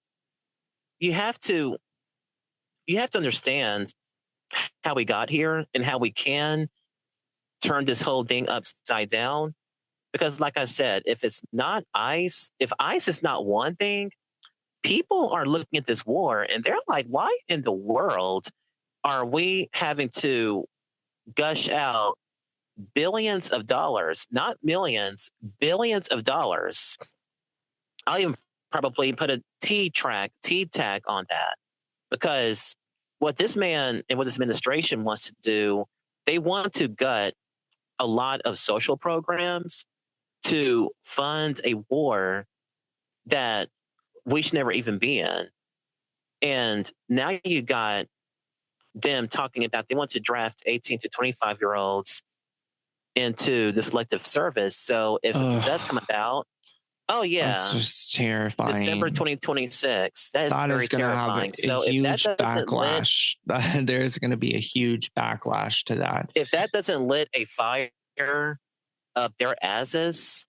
you have to you have to understand how we got here and how we can turn this whole thing upside down. Because, like I said, if it's not ICE, if ICE is not one thing, people are looking at this war and they're like, why in the world are we having to gush out billions of dollars, not millions, billions of dollars? I'll even probably put a T tag on that, because what this man and what this administration wants to do, they want to gut a lot of social programs to fund a war that we should never even be in. And now you got them talking about they want to draft 18 to 25-year-olds into the selective service. So if something does come Ugh, about, oh that's yeah, just December terrifying. 2026. That is That is very going to have terrifying. a So huge backlash. There's going to be a huge backlash to that. if that doesn't lit a fire up their asses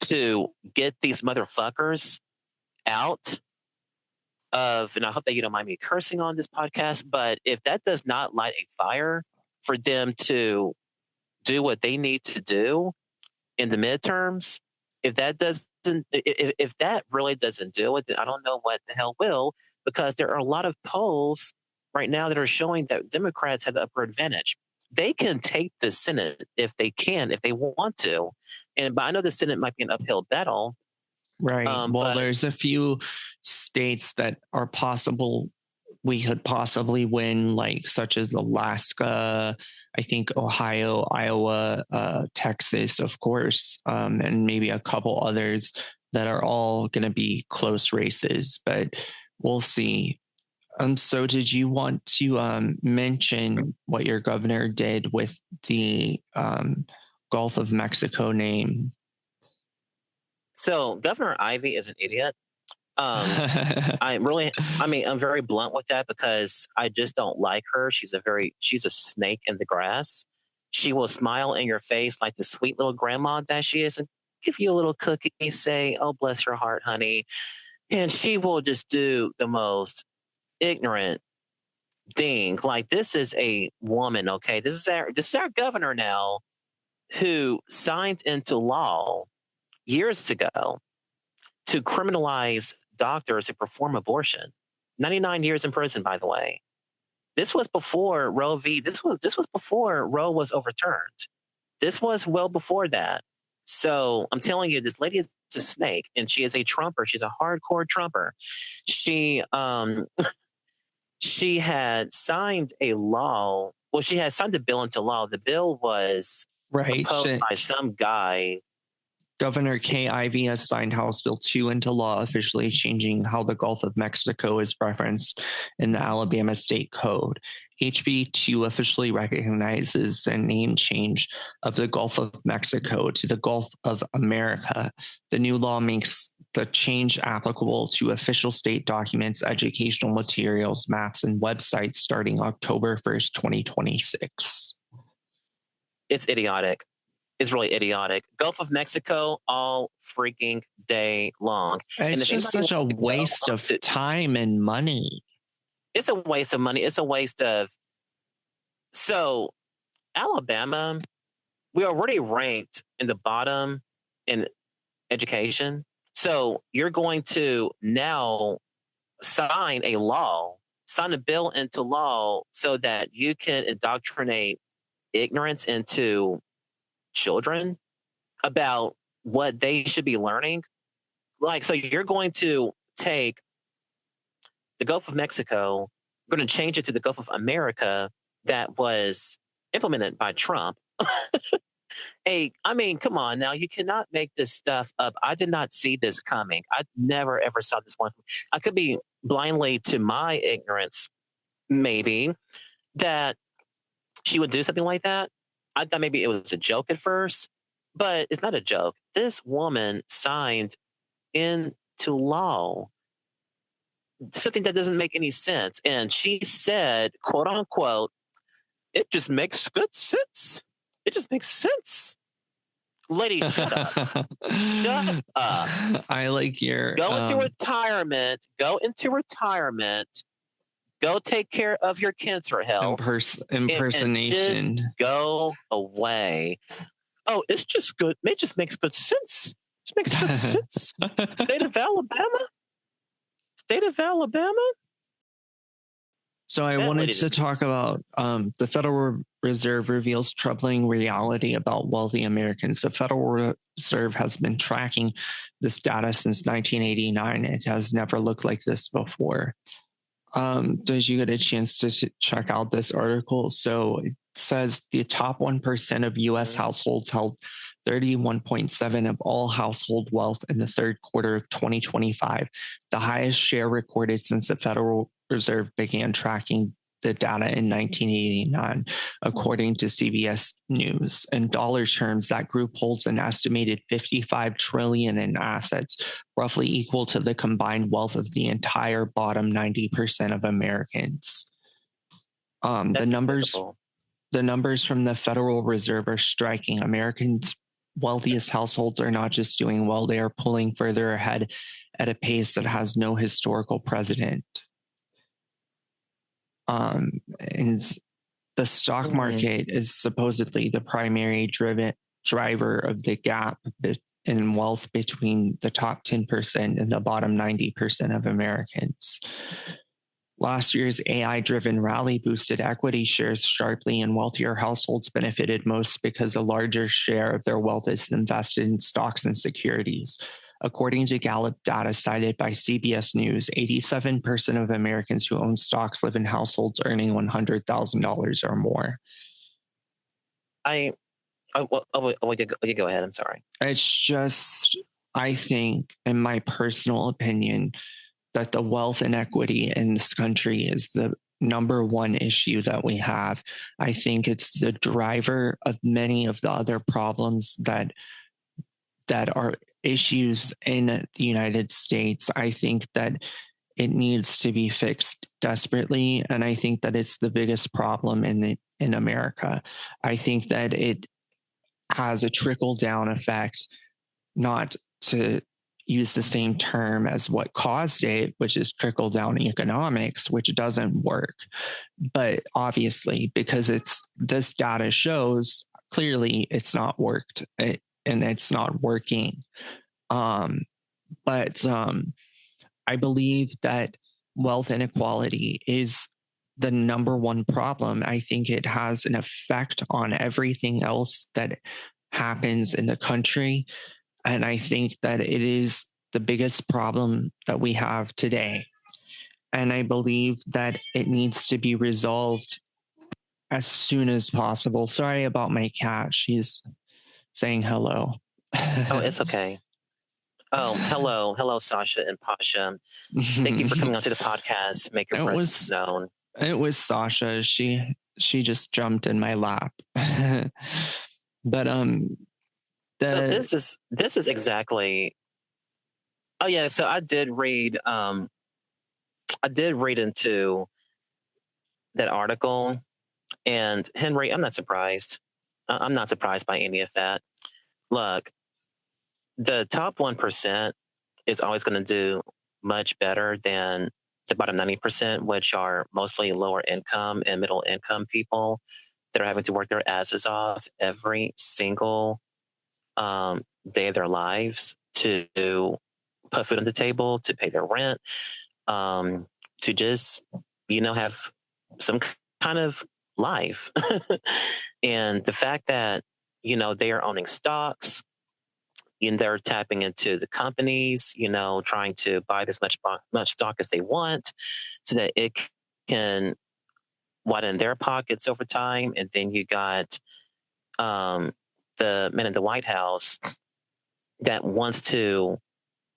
to get these motherfuckers out of, and I hope that you don't mind me cursing on this podcast, but if that does not light a fire for them to do what they need to do in the midterms, if that doesn't, if that really doesn't do it, then I don't know what the hell will, because there are a lot of polls right now that are showing that Democrats have the upper advantage. They can take the Senate if they can, if they want to, but I know the Senate might be an uphill battle. Right. Well, But there's a few states that are possible we could possibly win, like such as Alaska, I think Ohio, Iowa, Texas, of course, and maybe a couple others that are all going to be close races, but we'll see. So did you want to mention what your governor did with the Gulf of Mexico name? so Governor Ivy is an idiot. Um, I'm very blunt with that because I just don't like her. She's a snake in the grass. She will smile in your face like the sweet little grandma that she is and give you a little cookie, say, "Oh, bless your heart, honey." And she will just do the most ignorant thing. Like, this is a woman, okay? This is our governor now, who signed into law years ago to criminalize doctors who perform abortion. 99 years in prison, by the way. This was before Roe v. This was before Roe was overturned. This was well before that. So I'm telling you, this lady is a snake, and she is a Trumper. She's a hardcore Trumper. She she had signed a law. Well, she had signed the bill into law. The bill was Right. proposed by some guy. Governor Kay Ivey has signed House Bill 2 into law, officially changing how the Gulf of Mexico is referenced in the Alabama State Code. HB 2 officially recognizes the name change of the Gulf of Mexico to the Gulf of America. The new law makes the change applicable to official state documents, educational materials, maps, and websites starting October 1st, 2026. It's idiotic. Is really idiotic. Gulf of Mexico all freaking day long. And It's if just anybody such wants a to go waste up of to, time and money. it's a waste of money. It's a waste of. So, Alabama, we already ranked in the bottom in education. So, you're going to now sign a bill into law so that you can indoctrinate ignorance into children about what they should be learning. Like, so you're going to take the Gulf of Mexico, we're going to change it to the Gulf of America that was implemented by Trump. Hey, I mean, come on now. You cannot make this stuff up. I did not see this coming. I never ever saw this one. I could be blindly to my ignorance, maybe, that she would do something like that. I thought maybe it was a joke at first, but it's not a joke. This woman signed into law something that doesn't make any sense. And she said, quote unquote, it just makes good sense. It just makes sense. Lady, shut up. Shut up. I like your Go into retirement. Go into retirement. Go take care of your cancer health. impersonation. And just go away. Oh, it's just good. It just makes good sense. It makes good sense. State of Alabama. State of Alabama. So I wanted to talk about the Federal Reserve reveals troubling reality about wealthy Americans. The Federal Reserve has been tracking this data since 1989. It has never looked like this before. Did you get a chance to check out this article? So it says the top 1% of U.S. households held 31.7% of all household wealth in the third quarter of 2025, the highest share recorded since the Federal Reserve began tracking the data in 1989, according to CBS News. In dollar terms, that group holds an estimated $55 trillion in assets, roughly equal to the combined wealth of the entire bottom 90% of Americans. The numbers from the Federal Reserve are striking. Americans' wealthiest households are not just doing well, they are pulling further ahead at a pace that has no historical precedent. And the stock market is supposedly the primary driver of the gap in wealth between the top 10% and the bottom 90% of Americans. Last year's AI-driven rally boosted equity shares sharply, and wealthier households benefited most because a larger share of their wealth is invested in stocks and securities. According to Gallup data cited by CBS News, 87% of Americans who own stocks live in households earning $100,000 or more. You go ahead. I'm sorry. It's just, I think, in my personal opinion, that the wealth inequity in this country is the number one issue that we have. I think it's the driver of many of the other problems that are issues in the United States. I think that it needs to be fixed desperately, and I think that it's the biggest problem in America. I think that it has a trickle-down effect, not to use the same term as what caused it, which is trickle-down economics, which doesn't work. But obviously, because this data shows clearly it's not worked, and it's not working. But I believe that wealth inequality is the number one problem. I think it has an effect on everything else that happens in the country. And I think that it is the biggest problem that we have today. And I believe that it needs to be resolved as soon as possible. Sorry about my cat. She's saying hello. Oh, it's okay. Oh, hello, Sasha and Pasha. Thank you for coming onto the podcast. Make your presence known. It was Sasha. She just jumped in my lap. But this is exactly. Oh yeah, so I did read into that article, and Henry, I'm not surprised. I'm not surprised by any of that. Look, the top 1% is always going to do much better than the bottom 90%, which are mostly lower income and middle income people that are having to work their asses off every single day of their lives to put food on the table, to pay their rent, to just, have some kind of life. And the fact that, they are owning stocks and they're tapping into the companies, trying to buy as much stock as they want so that it can widen their pockets over time. And then you got um, the men in the White House that wants to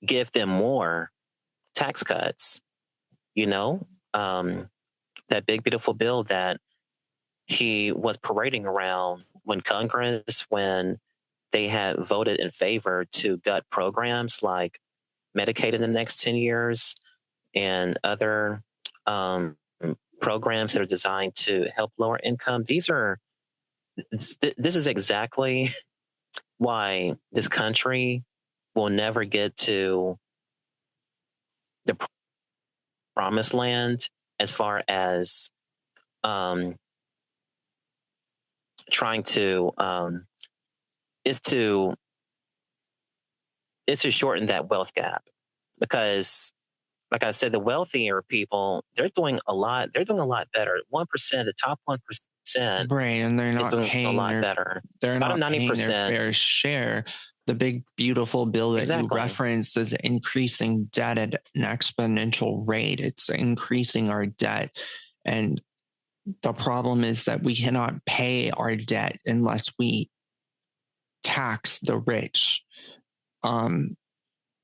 give them more tax cuts, you know, um, that big, beautiful bill that he was parading around when they had voted in favor to gut programs like Medicaid in the next 10 years and other um, programs that are designed to help lower income. This is exactly why this country will never get to the promised land as far as um, trying to is to is to shorten that wealth gap because like I said, the wealthier people, they're doing a lot better. 1%, the top 1% Right, and is doing a lot better. they're Bottom not paying their 90%, fair share. The big beautiful bill that you exactly. referenced is increasing debt at an exponential rate. It's increasing our debt. And the problem is that we cannot pay our debt unless we tax the rich um,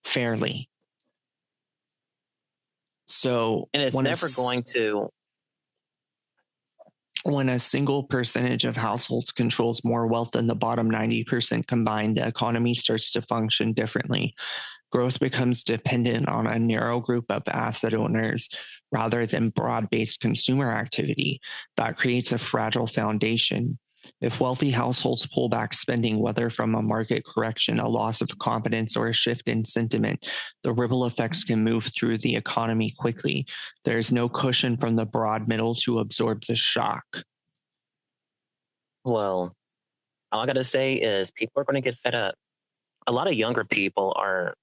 fairly. So And it's never going to, when a single percentage of households controls more wealth than the bottom 90% combined, the economy starts to function differently. Growth becomes dependent on a narrow group of asset owners rather than broad based consumer activity. That creates a fragile foundation. If wealthy households pull back spending, whether from a market correction, a loss of confidence, or a shift in sentiment, the ripple effects can move through the economy quickly. There's no cushion from the broad middle to absorb the shock. well, all I got to say is people are going to get fed up. A lot of younger people are,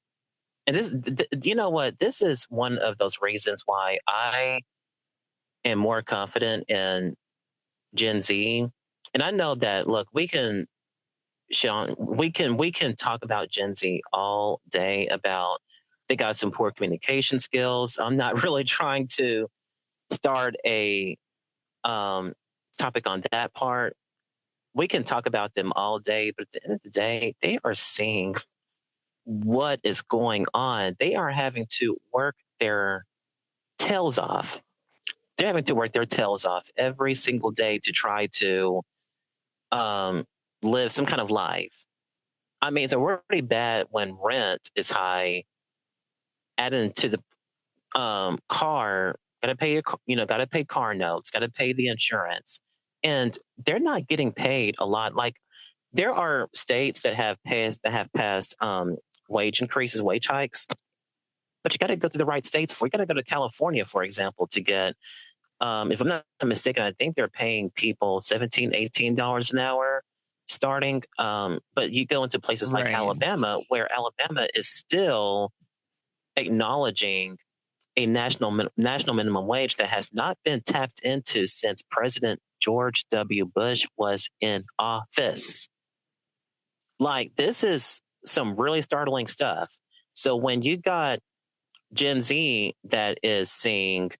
and you know what? This is one of those reasons why I am more confident in Gen Z. And I know that, look, Sean, we can talk about Gen Z all day about they got some poor communication skills. I'm not really trying to start a um, topic on that part. We can talk about them all day, but at the end of the day, they are seeing what is going on. They are having to work their tails off. They're having to work their tails off every single day to try to um, live some kind of life. I mean, it's already bad when rent is high. Adding to the car, gotta pay gotta pay car notes, gotta pay the insurance, and they're not getting paid a lot. Like there are states that have passed wage increases, wage hikes, but you got to go to the right states. For you got to go to California, for example, to get. If I'm not mistaken, I think they're paying people $17, $18 an hour starting. But you go into places like Right. Alabama, where Alabama is still acknowledging a national minimum wage that has not been tapped into since President George W. Bush was in office. Like this is some really startling stuff. So when you got Gen Z that is saying,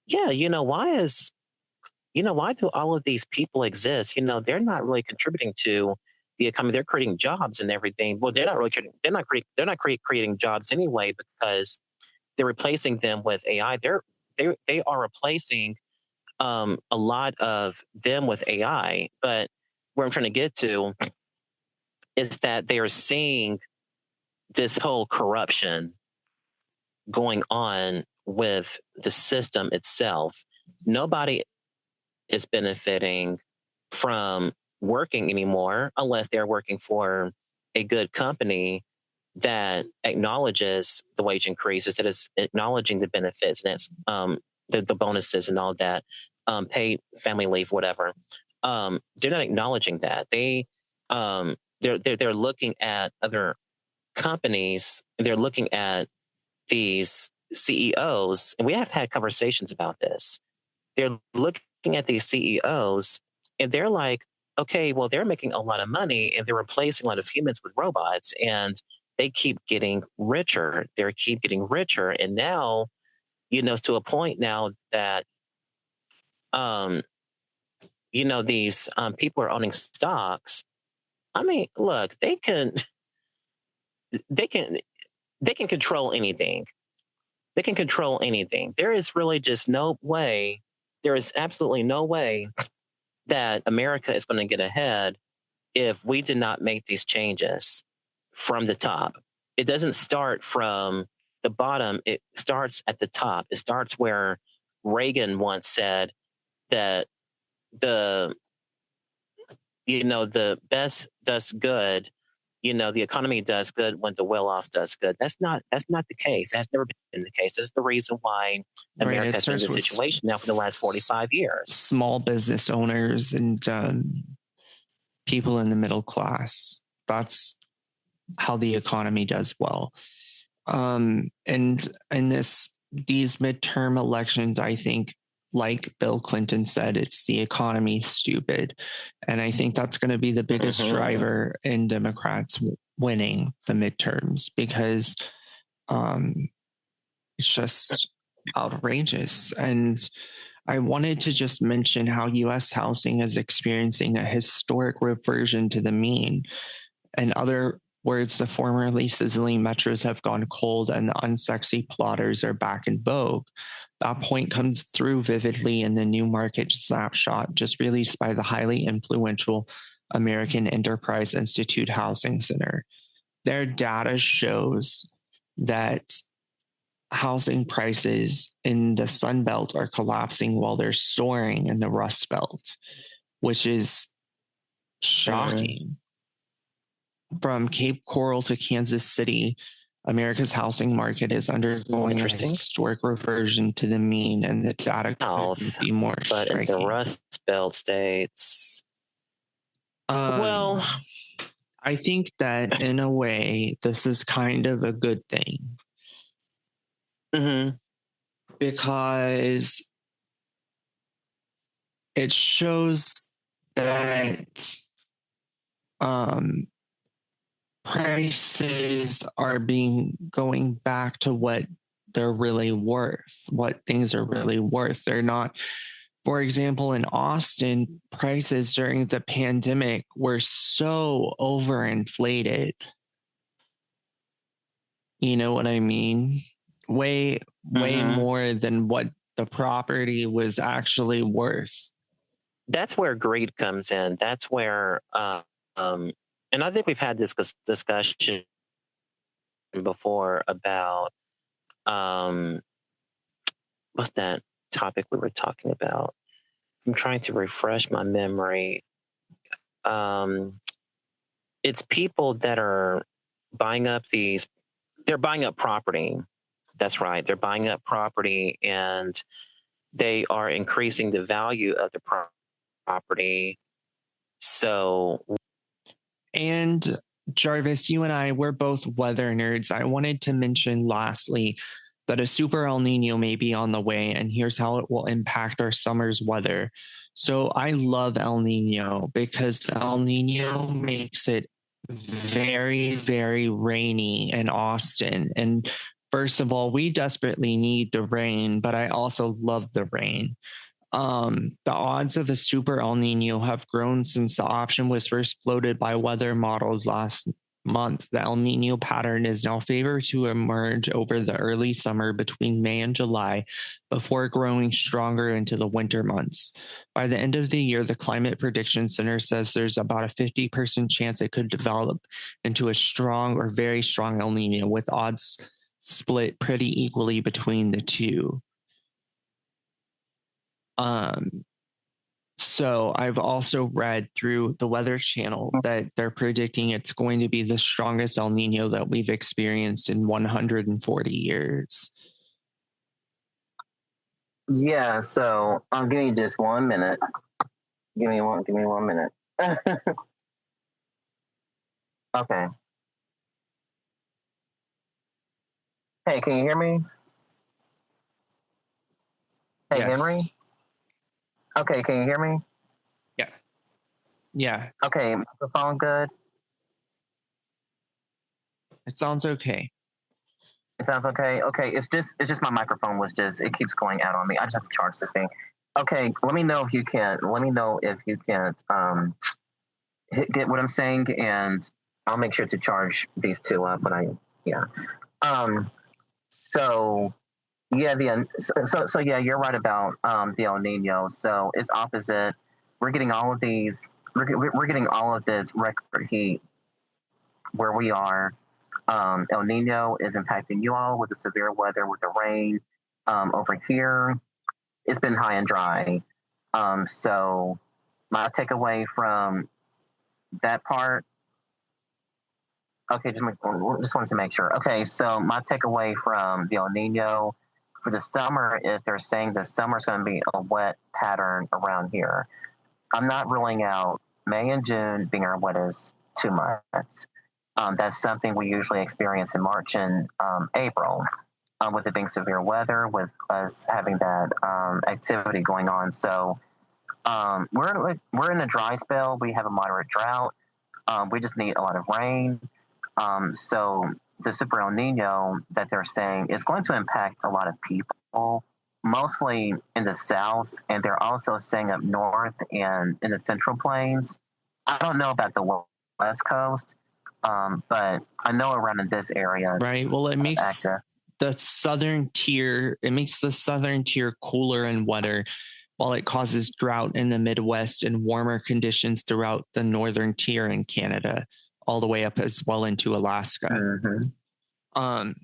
yeah, why do all of these people exist? They're not really contributing to the economy. They're creating jobs and everything. Well, they're not creating jobs anyway because they're replacing them with AI. They are replacing a lot of them with AI. But where I'm trying to get to is that they are seeing this whole corruption going on with the system itself. Nobody is benefiting from working anymore unless they're working for a good company that acknowledges the wage increases, that is acknowledging the benefits, and that's the bonuses and all that, paid family leave, whatever. They're not acknowledging that. They're looking at other companies. They're looking at these CEOs, and we have had conversations about this. They're looking looking at these CEOs and they're like, okay, well, they're making a lot of money and they're replacing a lot of humans with robots and they keep getting richer. They keep getting richer. And now, it's to a point now that, um, these people are owning stocks. I mean, look, they can, they can control anything. They can control anything. There is really just no way. There is absolutely no way that America is going to get ahead if we did not make these changes from the top. It doesn't start from the bottom, it starts at the top. It starts where Reagan once said that the the best does good, the economy does good when the well off does good. That's not the case. That's never been the case. That's the reason why Right. America It has been in starts this with situation now for the last 45 years. small business owners and people in the middle class. That's how the economy does well. And in these midterm elections, I think, like Bill Clinton said, it's the economy stupid. And I think that's going to be the biggest driver in Democrats winning the midterms because it's just outrageous. And I wanted to just mention how US housing is experiencing a historic reversion to the mean. In other words, the formerly sizzling metros have gone cold and the unsexy plotters are back in vogue. That point comes through vividly in the new market snapshot just released by the highly influential American Enterprise Institute Housing Center. Their data shows that housing prices in the Sun Belt are collapsing while they're soaring in the Rust Belt, which is shocking. From Cape Coral to Kansas City, America's housing market is undergoing a historic reversion to the mean, and the data could be more but striking. in the Rust Belt states, well, I think that in a way, this is kind of a good thing. Because it shows that prices are going back to what they're really worth, what things are really worth. They're not, for example, in Austin, prices during the pandemic were so overinflated. You know what I mean? Way more than what the property was actually worth. That's where greed comes in. That's where, and I think we've had this discussion before about what's that topic we were talking about? I'm trying to refresh my memory. It's people that are buying up they're buying up property. That's right. They're buying up property and they are increasing the value of the property. So, and Jarvis, you and I, we're both weather nerds. I wanted to mention lastly that a super El Nino may be on the way, and here's how it will impact our summer's weather. So I love El Nino because El Nino makes it very, very rainy in Austin. And first of all, we desperately need the rain, but I also love the rain. The odds of a super El Nino have grown since the option was first floated by weather models last month. The El Nino pattern is now favored to emerge over the early summer between May and July before growing stronger into the winter months. By the end of the year, the Climate Prediction Center says there's about a 50% chance it could develop into a strong or very strong El Nino, with odds split pretty equally between the two. So I've also read through the Weather Channel that they're predicting it's going to be the strongest El Nino that we've experienced in 140 years. Yeah, so I'll give you just 1 minute. Give me 1 minute. Okay. Hey, can you hear me? Hey, yes. Henry? Okay, can you hear me? Yeah. Yeah. Okay, microphone good. It sounds okay. It sounds okay. Okay, it's just my microphone was just it keeps going out on me. I just have to charge this thing. Okay, let me know if you can. Let me know if you can't get what I'm saying, and I'll make sure to charge these two up. But yeah. Um. So yeah, so yeah, you're right about the El Nino. So it's opposite. We're getting all of these. We're getting all of this record heat where we are. El Nino is impacting you all with the severe weather, with the rain. Over here, it's been high and dry. So my takeaway from that part, okay, just wanted to make sure. Okay, so my takeaway from the El Nino for the summer is they're saying the summer's going to be a wet pattern around here. I'm not ruling out May and June being our wettest 2 months. That's something we usually experience in March and April, with it being severe weather, with us having that activity going on. So we're in a dry spell. We have a moderate drought. We just need a lot of rain. So the Super El Nino that they're saying is going to impact a lot of people, mostly in the south, and they're also saying up north and in the central plains. I don't know about the west coast, but I know around in this area, Right. Well, it makes the southern tier cooler and wetter, while it causes drought in the Midwest and warmer conditions throughout the northern tier in Canada, all the way up as well into Alaska.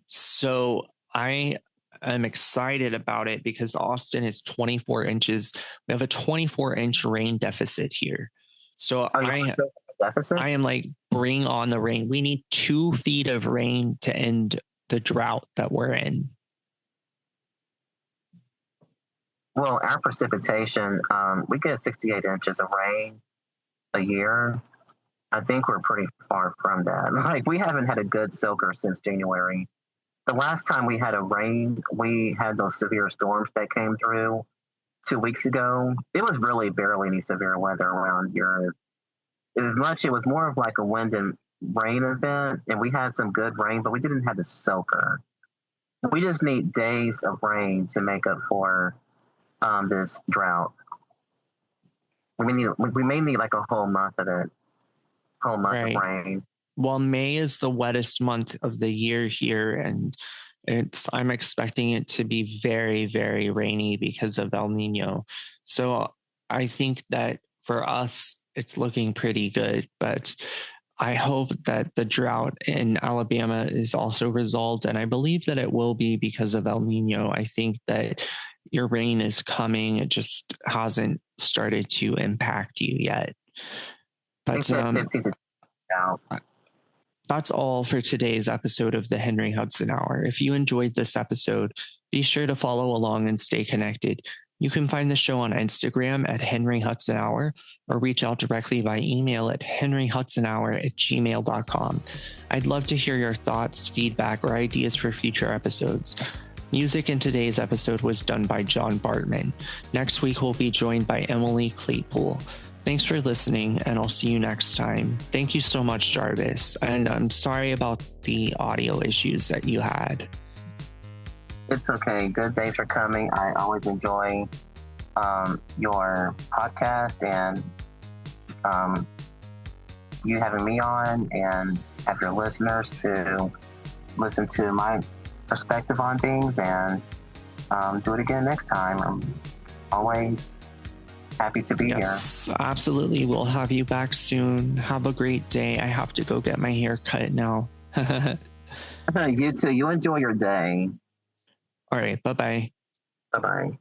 So I am excited about it because Austin is 24 inches. We have a 24-inch rain deficit here. So I am like, bring on the rain. We need 2 feet of rain to end the drought that we're in. Well, our precipitation, we get 68 inches of rain a year. I think we're pretty far from that. Like, we haven't had a good soaker since January. The last time we had a rain, we had those severe storms that came through 2 weeks ago. It was really barely any severe weather around here. It was more of like a wind and rain event, and we had some good rain, but we didn't have the soaker. We just need days of rain to make up for this drought. We may need like a whole month of it, of rain. Well, May is the wettest month of the year here, and I'm expecting it to be very, very rainy because of El Nino. So I think that for us, it's looking pretty good, but I hope that the drought in Alabama is also resolved, and I believe that it will be because of El Nino. I think that your rain is coming. It just hasn't started to impact you yet. But that's all for today's episode of the Henry Hudson Hour. If you enjoyed this episode, be sure to follow along and stay connected. You can find the show on Instagram at Henry Hudson Hour, or reach out directly by email at henryhudsonhour@gmail.com. I'd love to hear your thoughts, feedback, or ideas for future episodes. Music in today's episode was done by John Bartman. Next week, we'll be joined by Emily Claypool. Thanks for listening, and I'll see you next time. Thank you so much, Jarvis. And I'm sorry about the audio issues that you had. It's okay. Good days are coming. I always enjoy your podcast and you having me on, and have your listeners to listen to my perspective on things, and do it again next time. I'm always happy to be here. Yes, absolutely. We'll have you back soon. Have a great day. I have to go get my hair cut now. You too. You enjoy your day. All right. Bye-bye. Bye-bye.